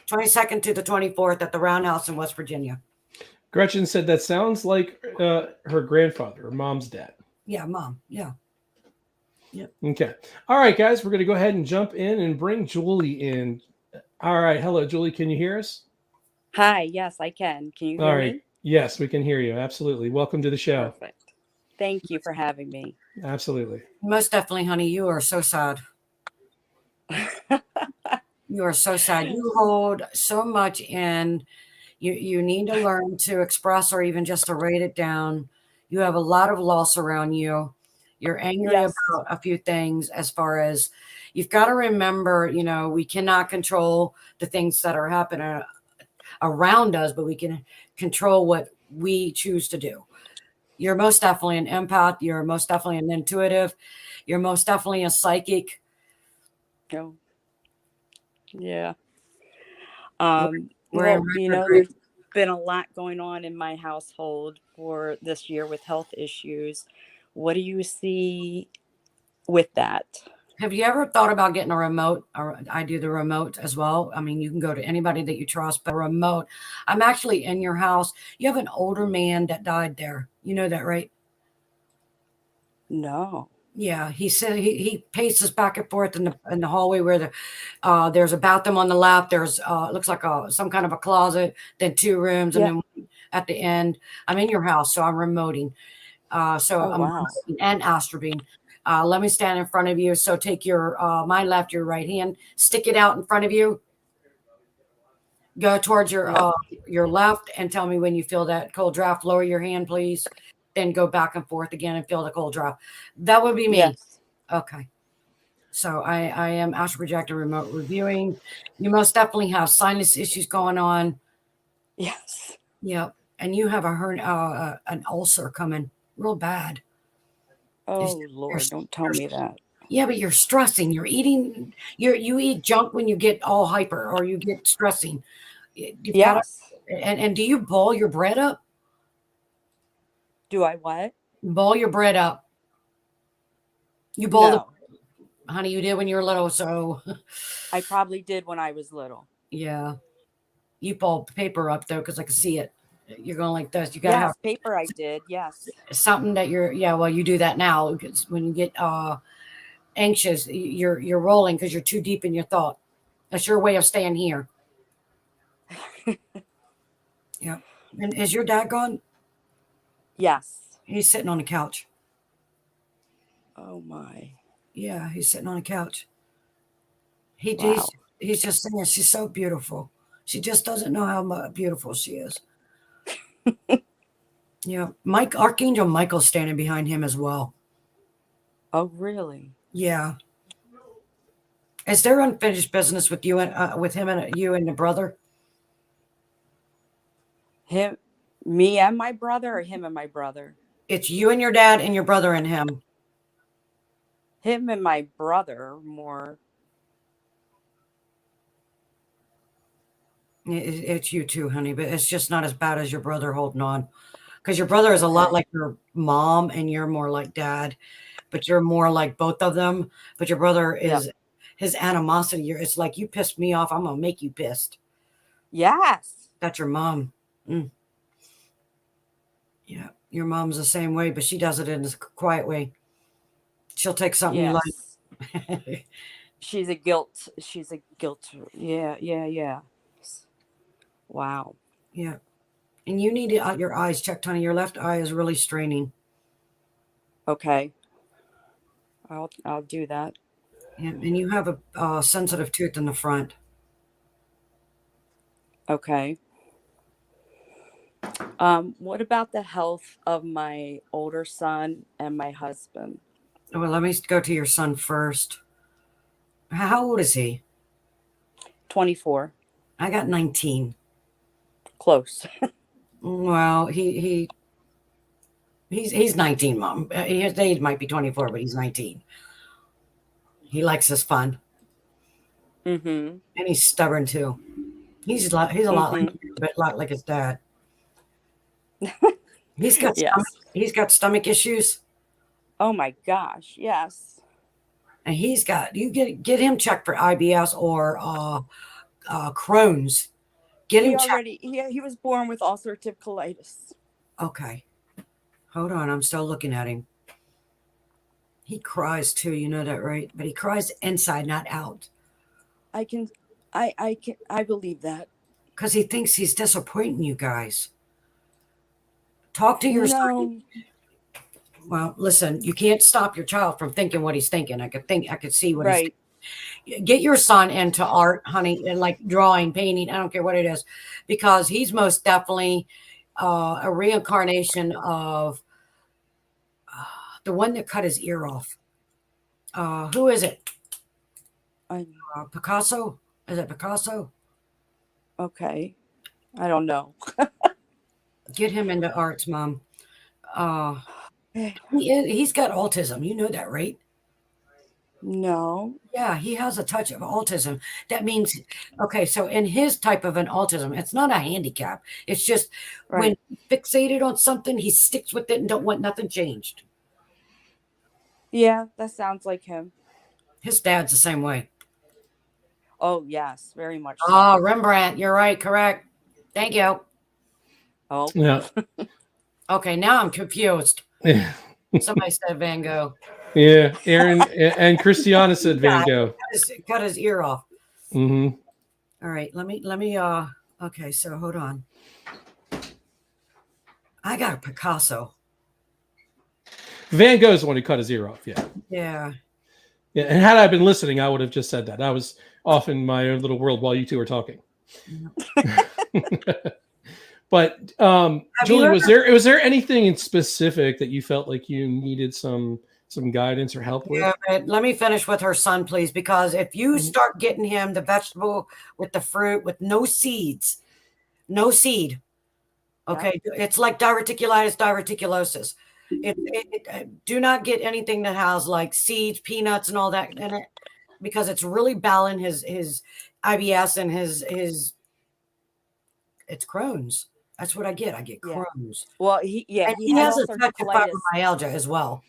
22nd to the 24th at the Roundhouse in West Virginia. Gretchen said that sounds like her grandfather, her mom's dad. Yeah, mom. Yeah. Yep. Okay. All right, guys, we're going to go ahead and jump in and bring Julie in. All right. Hello, Julie. Can you hear us? Hi, yes, I can. Can you All hear right. me? Yes, we can hear you. Absolutely. Welcome to the show. Perfect. Thank you for having me. Absolutely. Most definitely, honey. You are so sad. You are so sad. You hold so much in. You need to learn to express or even just to write it down. You have a lot of loss around you. You're angry Yes. about a few things as far as you've got to remember, we cannot control the things that are happening around us, but we can control what we choose to do. You're most definitely an empath. You're most definitely an intuitive. You're most definitely a psychic. Oh, yeah. We're in Well, retrograde. there's been a lot going on in my household for this year with health issues. What do you see with that? Have you ever thought about getting a remote? Or I do the remote as well. I mean, you can go to anybody that you trust, but a remote. I'm actually in your house. You have an older man that died there. You know that, right? No. Yeah, he said he paces back and forth in the hallway where there's a bathroom on the left. There's it looks like some kind of a closet, then 2 rooms, and then at the end, I'm in your house, so I'm remoting. So Oh, I'm wow. and astrobing. Let me stand in front of you. So take your my left, your right hand, stick it out in front of you. Go towards your left and tell me when you feel that cold draft. Lower your hand, please. Then go back and forth again and feel the cold draft. That would be me. Yes. Okay. So I am astral projector remote reviewing. You most definitely have sinus issues going on. Yes. Yep. And you have an ulcer coming real bad. Oh, Lord, don't tell me that. Yeah, but you're stressing. You're eating. You eat junk when you get all hyper or you get stressing. You've got to, and do you boil your bread up? Do I what? Boil your bread up. You boil No. Honey, you did when you were little, so I probably did when I was little. yeah. You boil paper up though, because I can see it. You're going like this. You gotta Yes, have paper I did, yes. something that well, you do that now because when you get anxious, you're rolling because you're too deep in your thought. That's your way of staying here. Yeah. And is your dad gone? Yes. He's sitting on the couch. Oh my. Yeah, he's sitting on a couch. Wow. He's just saying she's so beautiful. She just doesn't know how beautiful she is. Yeah, Archangel Michael's standing behind him as well. Oh, really? Yeah. Is there unfinished business with you and with him and you and the brother? Me and my brother, or him and my brother? It's you and your dad and your brother and him. Him and my brother more. It's you too, honey, but it's just not as bad as your brother holding on. Because your brother is a lot like your mom and you're more like dad, but you're more like both of them. But your brother is his animosity. It's like, you pissed me off, I'm going to make you pissed. Yes. That's your mom. Yeah, your mom's the same way, but she does it in a quiet way. She'll take something you like. She's a guilt. Yeah. Wow. Yeah. And you need your eyes checked, honey. Your left eye is really straining. Okay. I'll do that. Yeah, and you have a sensitive tooth in the front. Okay. What about the health of my older son and my husband? Well, let me go to your son first. How old is he? 24. I got 19. Close. Well, he's 19, Mom. His age might be 24, but he's 19. He likes his fun. Mm-hmm. And he's stubborn too. He's a lot like you, but a lot like his dad. He's got stomach issues. Oh my gosh, yes. And you get him checked for IBS or Crohn's. Get him checked. He was born with ulcerative colitis. Okay. Hold on, I'm still looking at him. He cries too, you know that, right? But he cries inside, not out. I believe that. Because he thinks he's disappointing you guys. Talk to your son. Well, listen, you can't stop your child from thinking what he's thinking. I could see what he's thinking. Get your son into art, honey, and like drawing, painting. I don't care what it is, because he's most definitely a reincarnation of the one that cut his ear off. Who is it? Picasso? Is it Picasso? Okay. I don't know. Get him into arts, Mom. He's got autism. You know that, right? No. Yeah, he has a touch of autism. That means, okay, so in his type of an autism, it's not a handicap. It's just when he's fixated on something, he sticks with it and don't want nothing changed. Yeah, that sounds like him. His dad's the same way. Oh, yes, very much so. Oh, Rembrandt. You're right. Correct. Thank you. Oh. Yeah. Okay, now I'm confused. Yeah. Somebody said Van Gogh. Yeah. Aaron and Christiana said Van Gogh. Cut his ear off. Mm-hmm. All right, let me okay, so hold on. I got a Picasso. Van Gogh's the one who cut his ear off. Yeah. Yeah. Yeah. And had I been listening, I would have just said that. I was off in my own little world while you two were talking. But Julie, was there anything in specific that you felt like you needed some guidance or help with? Yeah, but let me finish with her son, please, because if you start getting him the vegetable with the fruit with no seeds, no seed, okay, it's like diverticulosis. Do not get anything that has like seeds, peanuts, and all that in it, because it's really battling his IBS and his it's Crohn's. That's what I get. I get Crohn's. Well, he has a touch of fibromyalgia as well.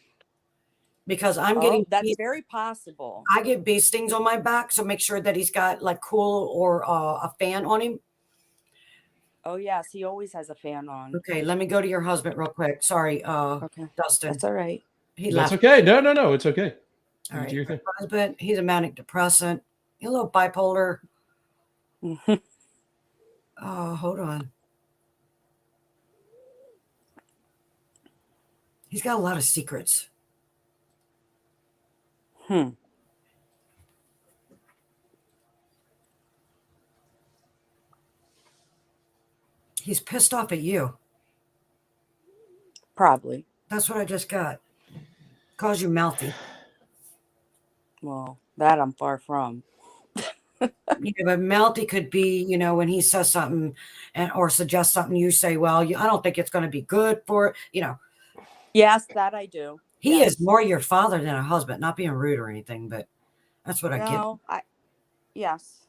Because I'm getting that's very possible. I get bee stings on my back, so make sure that he's got like cool or a fan on him. Oh yes, he always has a fan on. Okay, let me go to your husband real quick. Sorry, okay, Dustin. That's all right. That's okay. No, it's okay. All right, your husband, he's a manic depressant, a little bipolar. Oh, hold on. He's got a lot of secrets. He's pissed off at you. Probably. That's what I just got. Calls you mouthy. Well, that I'm far from. Yeah, but mouthy could be, when he says something or suggests something, you say, well, I don't think it's going to be good for, Yes, that I do. He is more your father than a husband, not being rude or anything, but that's what I get. Yes.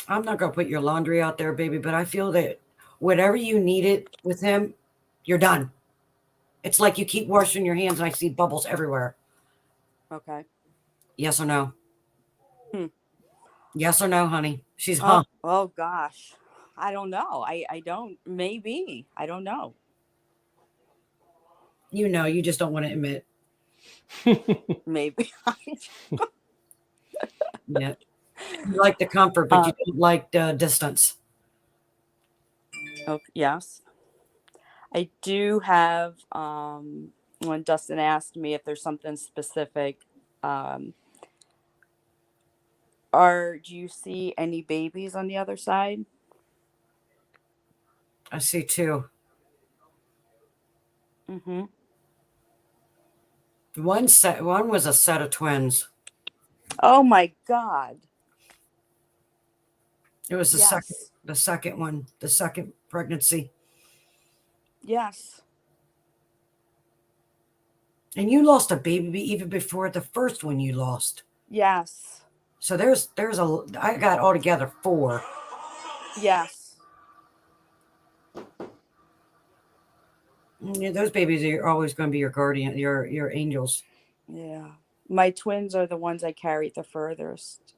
I'm not going to put your laundry out there, baby, but I feel that whatever you needed with him, you're done. It's like you keep washing your hands and I see bubbles everywhere. Okay. Yes or no? Yes or no, honey? She's Oh gosh. I don't know. I don't. Maybe. I don't know. You just don't want to admit. Maybe. Yeah. You like the comfort, but you don't like the distance. Oh, yes. I do have, when Dustin asked me if there's something specific, do you see any babies on the other side? I see two. Mm-hmm. One was a set of twins. Oh my God. It was the second one, the second pregnancy. Yes. And you lost a baby even before the first one you lost. Yes. So I got altogether 4. Yes. Yeah, those babies are always going to be your guardian, your angels. Yeah. My twins are the ones I carried the furthest.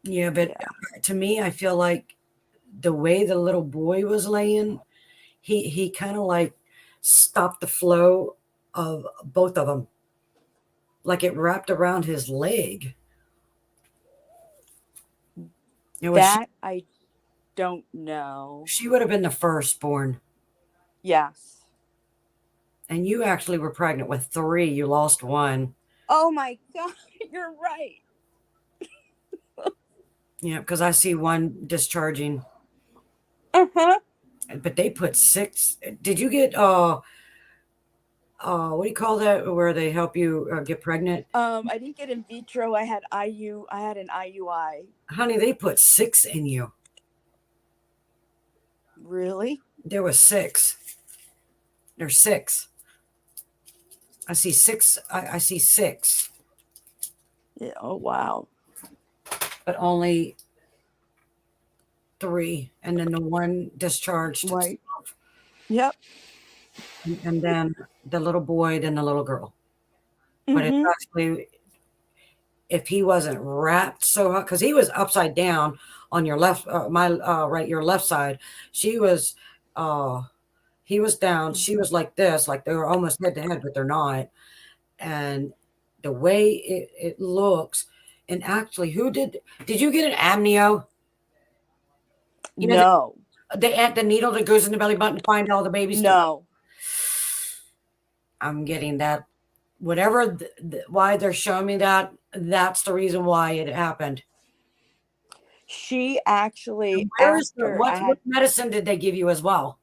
Yeah, but to me, I feel like the way the little boy was laying, he kind of like stopped the flow of both of them. Like it wrapped around his leg. It was That I don't know. she would have been the firstborn. Yes. And you actually were pregnant with 3. You lost 1. Oh my God, you're right. Yeah, because I see 1 discharging. Uh-huh. But they put 6. Did you get what do you call that? Where they help you get pregnant? I didn't get in vitro. I had an IUI. Honey, they put 6 in you. Really? There was 6. There's 6. I see 6. I see 6. Yeah. Oh wow. But only 3, and then the 1 discharged. Right. Yep. And then the little boy, then the little girl. But it's actually, if he wasn't wrapped so hard, because he was upside down on your left, your left side. She was, he was down. She was like this, like they were almost head to head, but they're not. And the way it looks, and actually, did you get an amnio? You know, No. the needle that goes in the belly button to find all the babies? No. I'm getting that. Whatever, why they're showing me that, that's the reason why it happened. She actually, what medicine did they give you as well?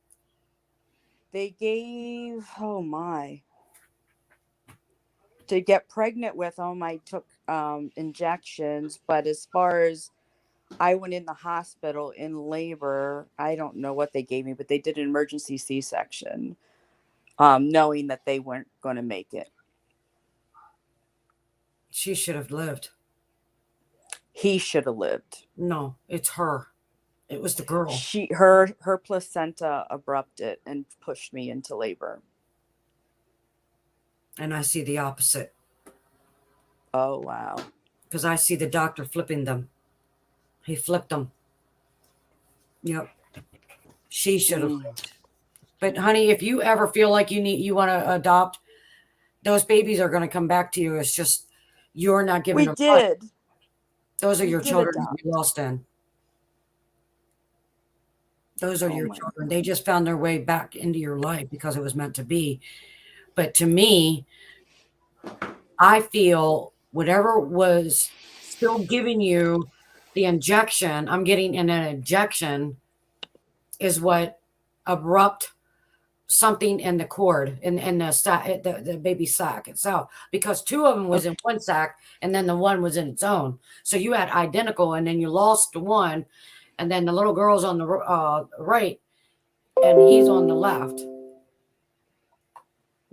They gave, oh my. To get pregnant with them, I took injections, but as far as I went in the hospital in labor, I don't know what they gave me, but they did an emergency C-section, knowing that they weren't going to make it. She should have lived. He should have lived. No, it's her. It was the girl. Her placenta abrupted and pushed me into labor. And I see the opposite. Oh, wow. Because I see the doctor flipping them. He flipped them. Yep. She should have lived. But honey, if you ever feel like you want to adopt, those babies are going to come back to you. It's just you're not giving them. We did. Those are your children adopt. you lost in. Those are your children. They just found their way back into your life because it was meant to be. But to me, I feel whatever was still giving you the injection, I'm getting in an injection, is what abrupt something in the cord, in the baby sac itself. Because 2 of them was in one sac, and then the 1 was in its own. So you had identical, and then you lost the 1, and then the little girl's on the right, and he's on the left.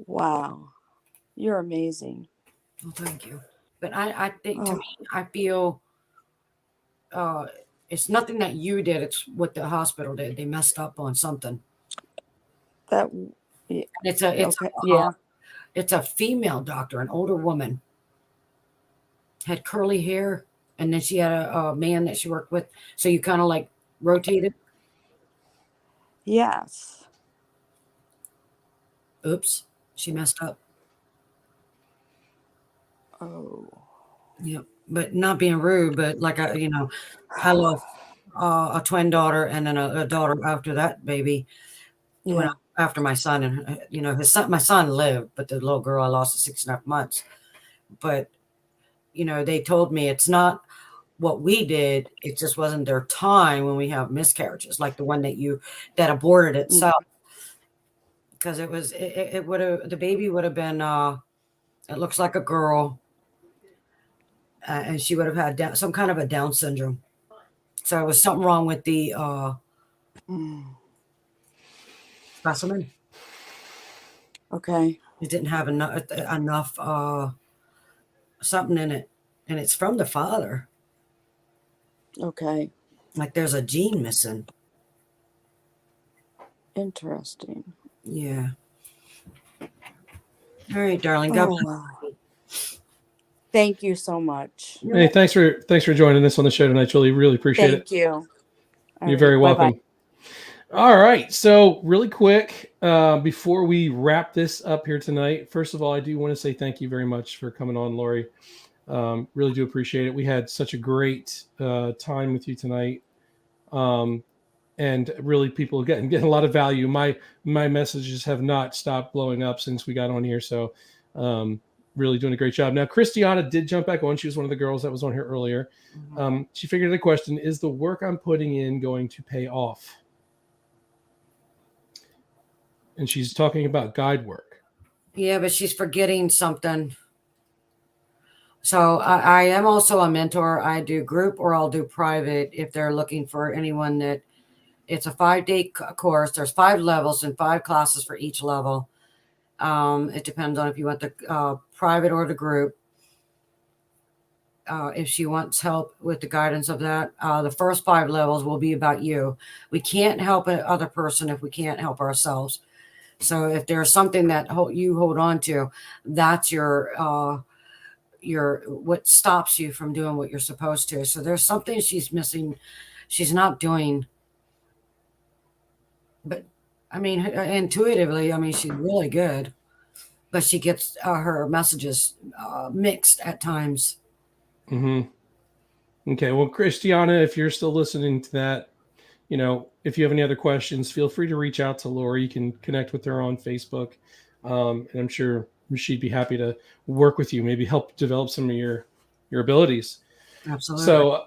Wow. You're amazing. Well, thank you. But I think, to me, I feel it's nothing that you did. It's what the hospital did. They messed up on something. It's a female doctor, an older woman. Had curly hair, and then she had a man that she worked with. So you kind of like rotated. Yes. Oops, she messed up. Oh. Yep. But not being rude, but like I lost a twin daughter and then a daughter after that baby. Yeah. After my son, and my son lived, but the little girl I lost at 6.5 months. But they told me it's not what we did; it just wasn't their time when we have miscarriages, like the one that aborted itself. Because it would have, the baby would have been it looks like a girl, and she would have had some kind of a Down syndrome. So it was something wrong with the specimen. Okay. It didn't have enough something in it, and it's from the father. Okay. Like there's a gene missing. Interesting. Yeah. All right, darling. God bless. Wow. Thank you so much. Hey, thanks for joining us on the show tonight, Julie. Really appreciate it. Thank you. You're very welcome. All right. So really quick, before we wrap this up here tonight, first of all, I do want to say thank you very much for coming on, Lorie. Really do appreciate it. We had such a great time with you tonight. And really people getting a lot of value. My messages have not stopped blowing up since we got on here. So really doing a great job. Now, Christiana did jump back on. She was one of the girls that was on here earlier. She figured out a question: is the work I'm putting in going to pay off? And she's talking about guide work. Yeah, but she's forgetting something. So I am also a mentor. I do group or I'll do private if they're looking for anyone that it's a 5-day course. There's 5 levels and 5 classes for each level. It depends on if you want the private or the group. If she wants help with the guidance of that, the first 5 levels will be about you. We can't help another person if we can't help ourselves. So if there's something that you hold on to, that's your what stops you from doing what you're supposed to. So there's something she's missing, she's not doing. But I mean, intuitively, I mean, she's really good, but she gets her messages mixed at times. Okay. Well, Christiana, if you're still listening to that, you know, if you have any other questions, feel free to reach out to Lorie. You can connect with her on Facebook. And I'm sure she'd be happy to work with you, maybe help develop some of your abilities. Absolutely. So,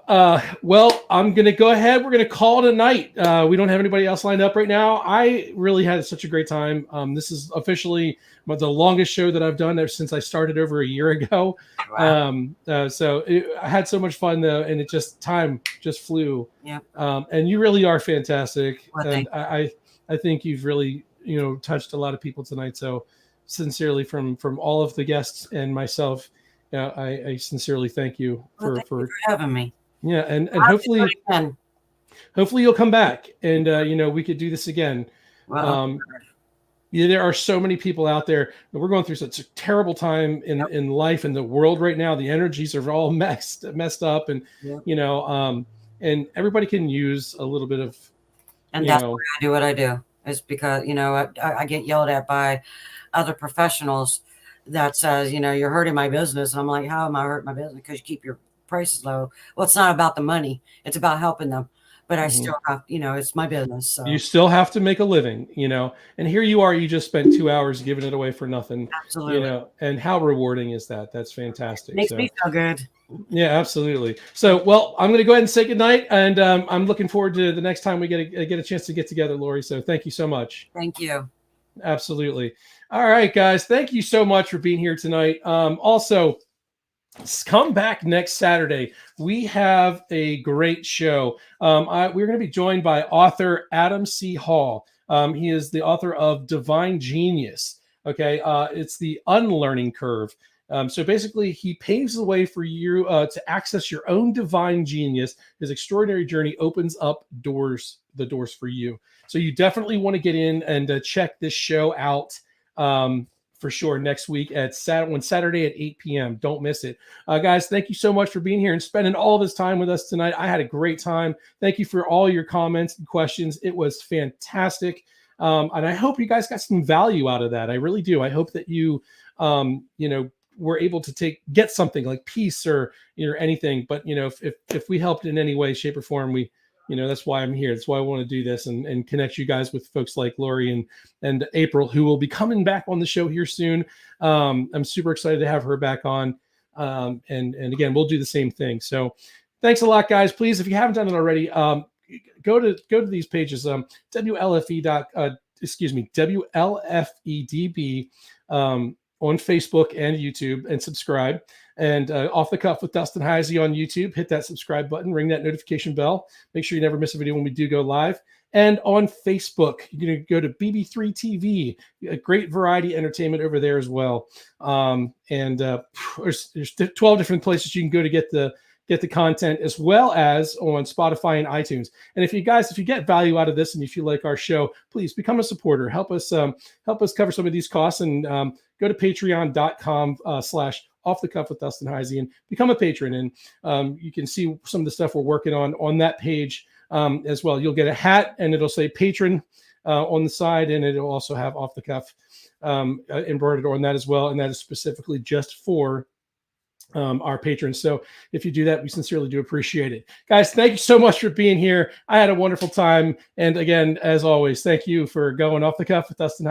well, I'm going to go ahead. We're going to call it a night. We don't have anybody else lined up right now. I really had such a great time. This is officially the longest show that I've done ever since I started over a year ago. Wow. I had so much fun though. And time just flew. Yeah. And you really are fantastic. Well, and I think you've really, touched a lot of people tonight. So sincerely from all of the guests and myself, I sincerely thank you for having me. Yeah, and hopefully you'll come back and we could do this again. Well, there are so many people out there, and we're going through such a terrible time in life and the world right now. The energies are all messed up, and and everybody can use a little bit of. And that's why I do what I do. It's because I get yelled at by other professionals that says, you're hurting my business. And I'm like, how am I hurting my business? Because you keep your prices low. Well, it's not about the money. It's about helping them. But I still have, it's my business. So. You still have to make a living, and here you are, you just spent 2 hours giving it away for nothing. Absolutely. And how rewarding is that? That's fantastic. Makes me feel good. Yeah, absolutely. So, well, I'm going to go ahead and say goodnight. And I'm looking forward to the next time we get a chance to get together, Lorie. So thank you so much. Thank you. Absolutely. All right, guys. Thank you so much for being here tonight. Also, come back next Saturday. We have a great show. We're going to be joined by author Adam C. Hall. He is the author of Divine Genius. Okay. It's the unlearning curve. So basically, he paves the way for you to access your own divine genius. His extraordinary journey opens up the doors for you. So you definitely want to get in and check this show out for sure next week on Saturday at 8 p.m. Don't miss it. Guys, thank you so much for being here and spending all this time with us tonight. I had a great time. Thank you for all your comments and questions. It was fantastic. And I hope you guys got some value out of that. I really do. I hope that you, were able to get something like peace or anything. But if we helped in any way, shape, or form, that's why I'm here. That's why I want to do this and connect you guys with folks like Lorie and April, who will be coming back on the show here soon. I'm super excited to have her back on. And again, we'll do the same thing. So thanks a lot, guys. Please, if you haven't done it already, go to these pages, WLFEDB, on Facebook and YouTube, and subscribe. And Off the Cuff with Dustin Heisey on YouTube. Hit that subscribe button, ring that notification bell. Make sure you never miss a video when we do go live. And on Facebook, you're going to go to BB3 TV, a great variety entertainment over there as well. There's 12 different places you can go to get the content, as well as on Spotify and iTunes. And if you get value out of this and if you like our show, please become a supporter. Help us cover some of these costs, and go to patreon.com/offthecuff with Dustin Heisey and become a patron. And you can see some of the stuff we're working on that page. as well. You'll get a hat, and it'll say patron on the side, and it'll also have Off the Cuff embroidered on that as well. And that is specifically just for our patrons. So if you do that, we sincerely do appreciate it. Guys, thank you so much for being here. I had a wonderful time. And again, as always, thank you for going Off the Cuff with Dustin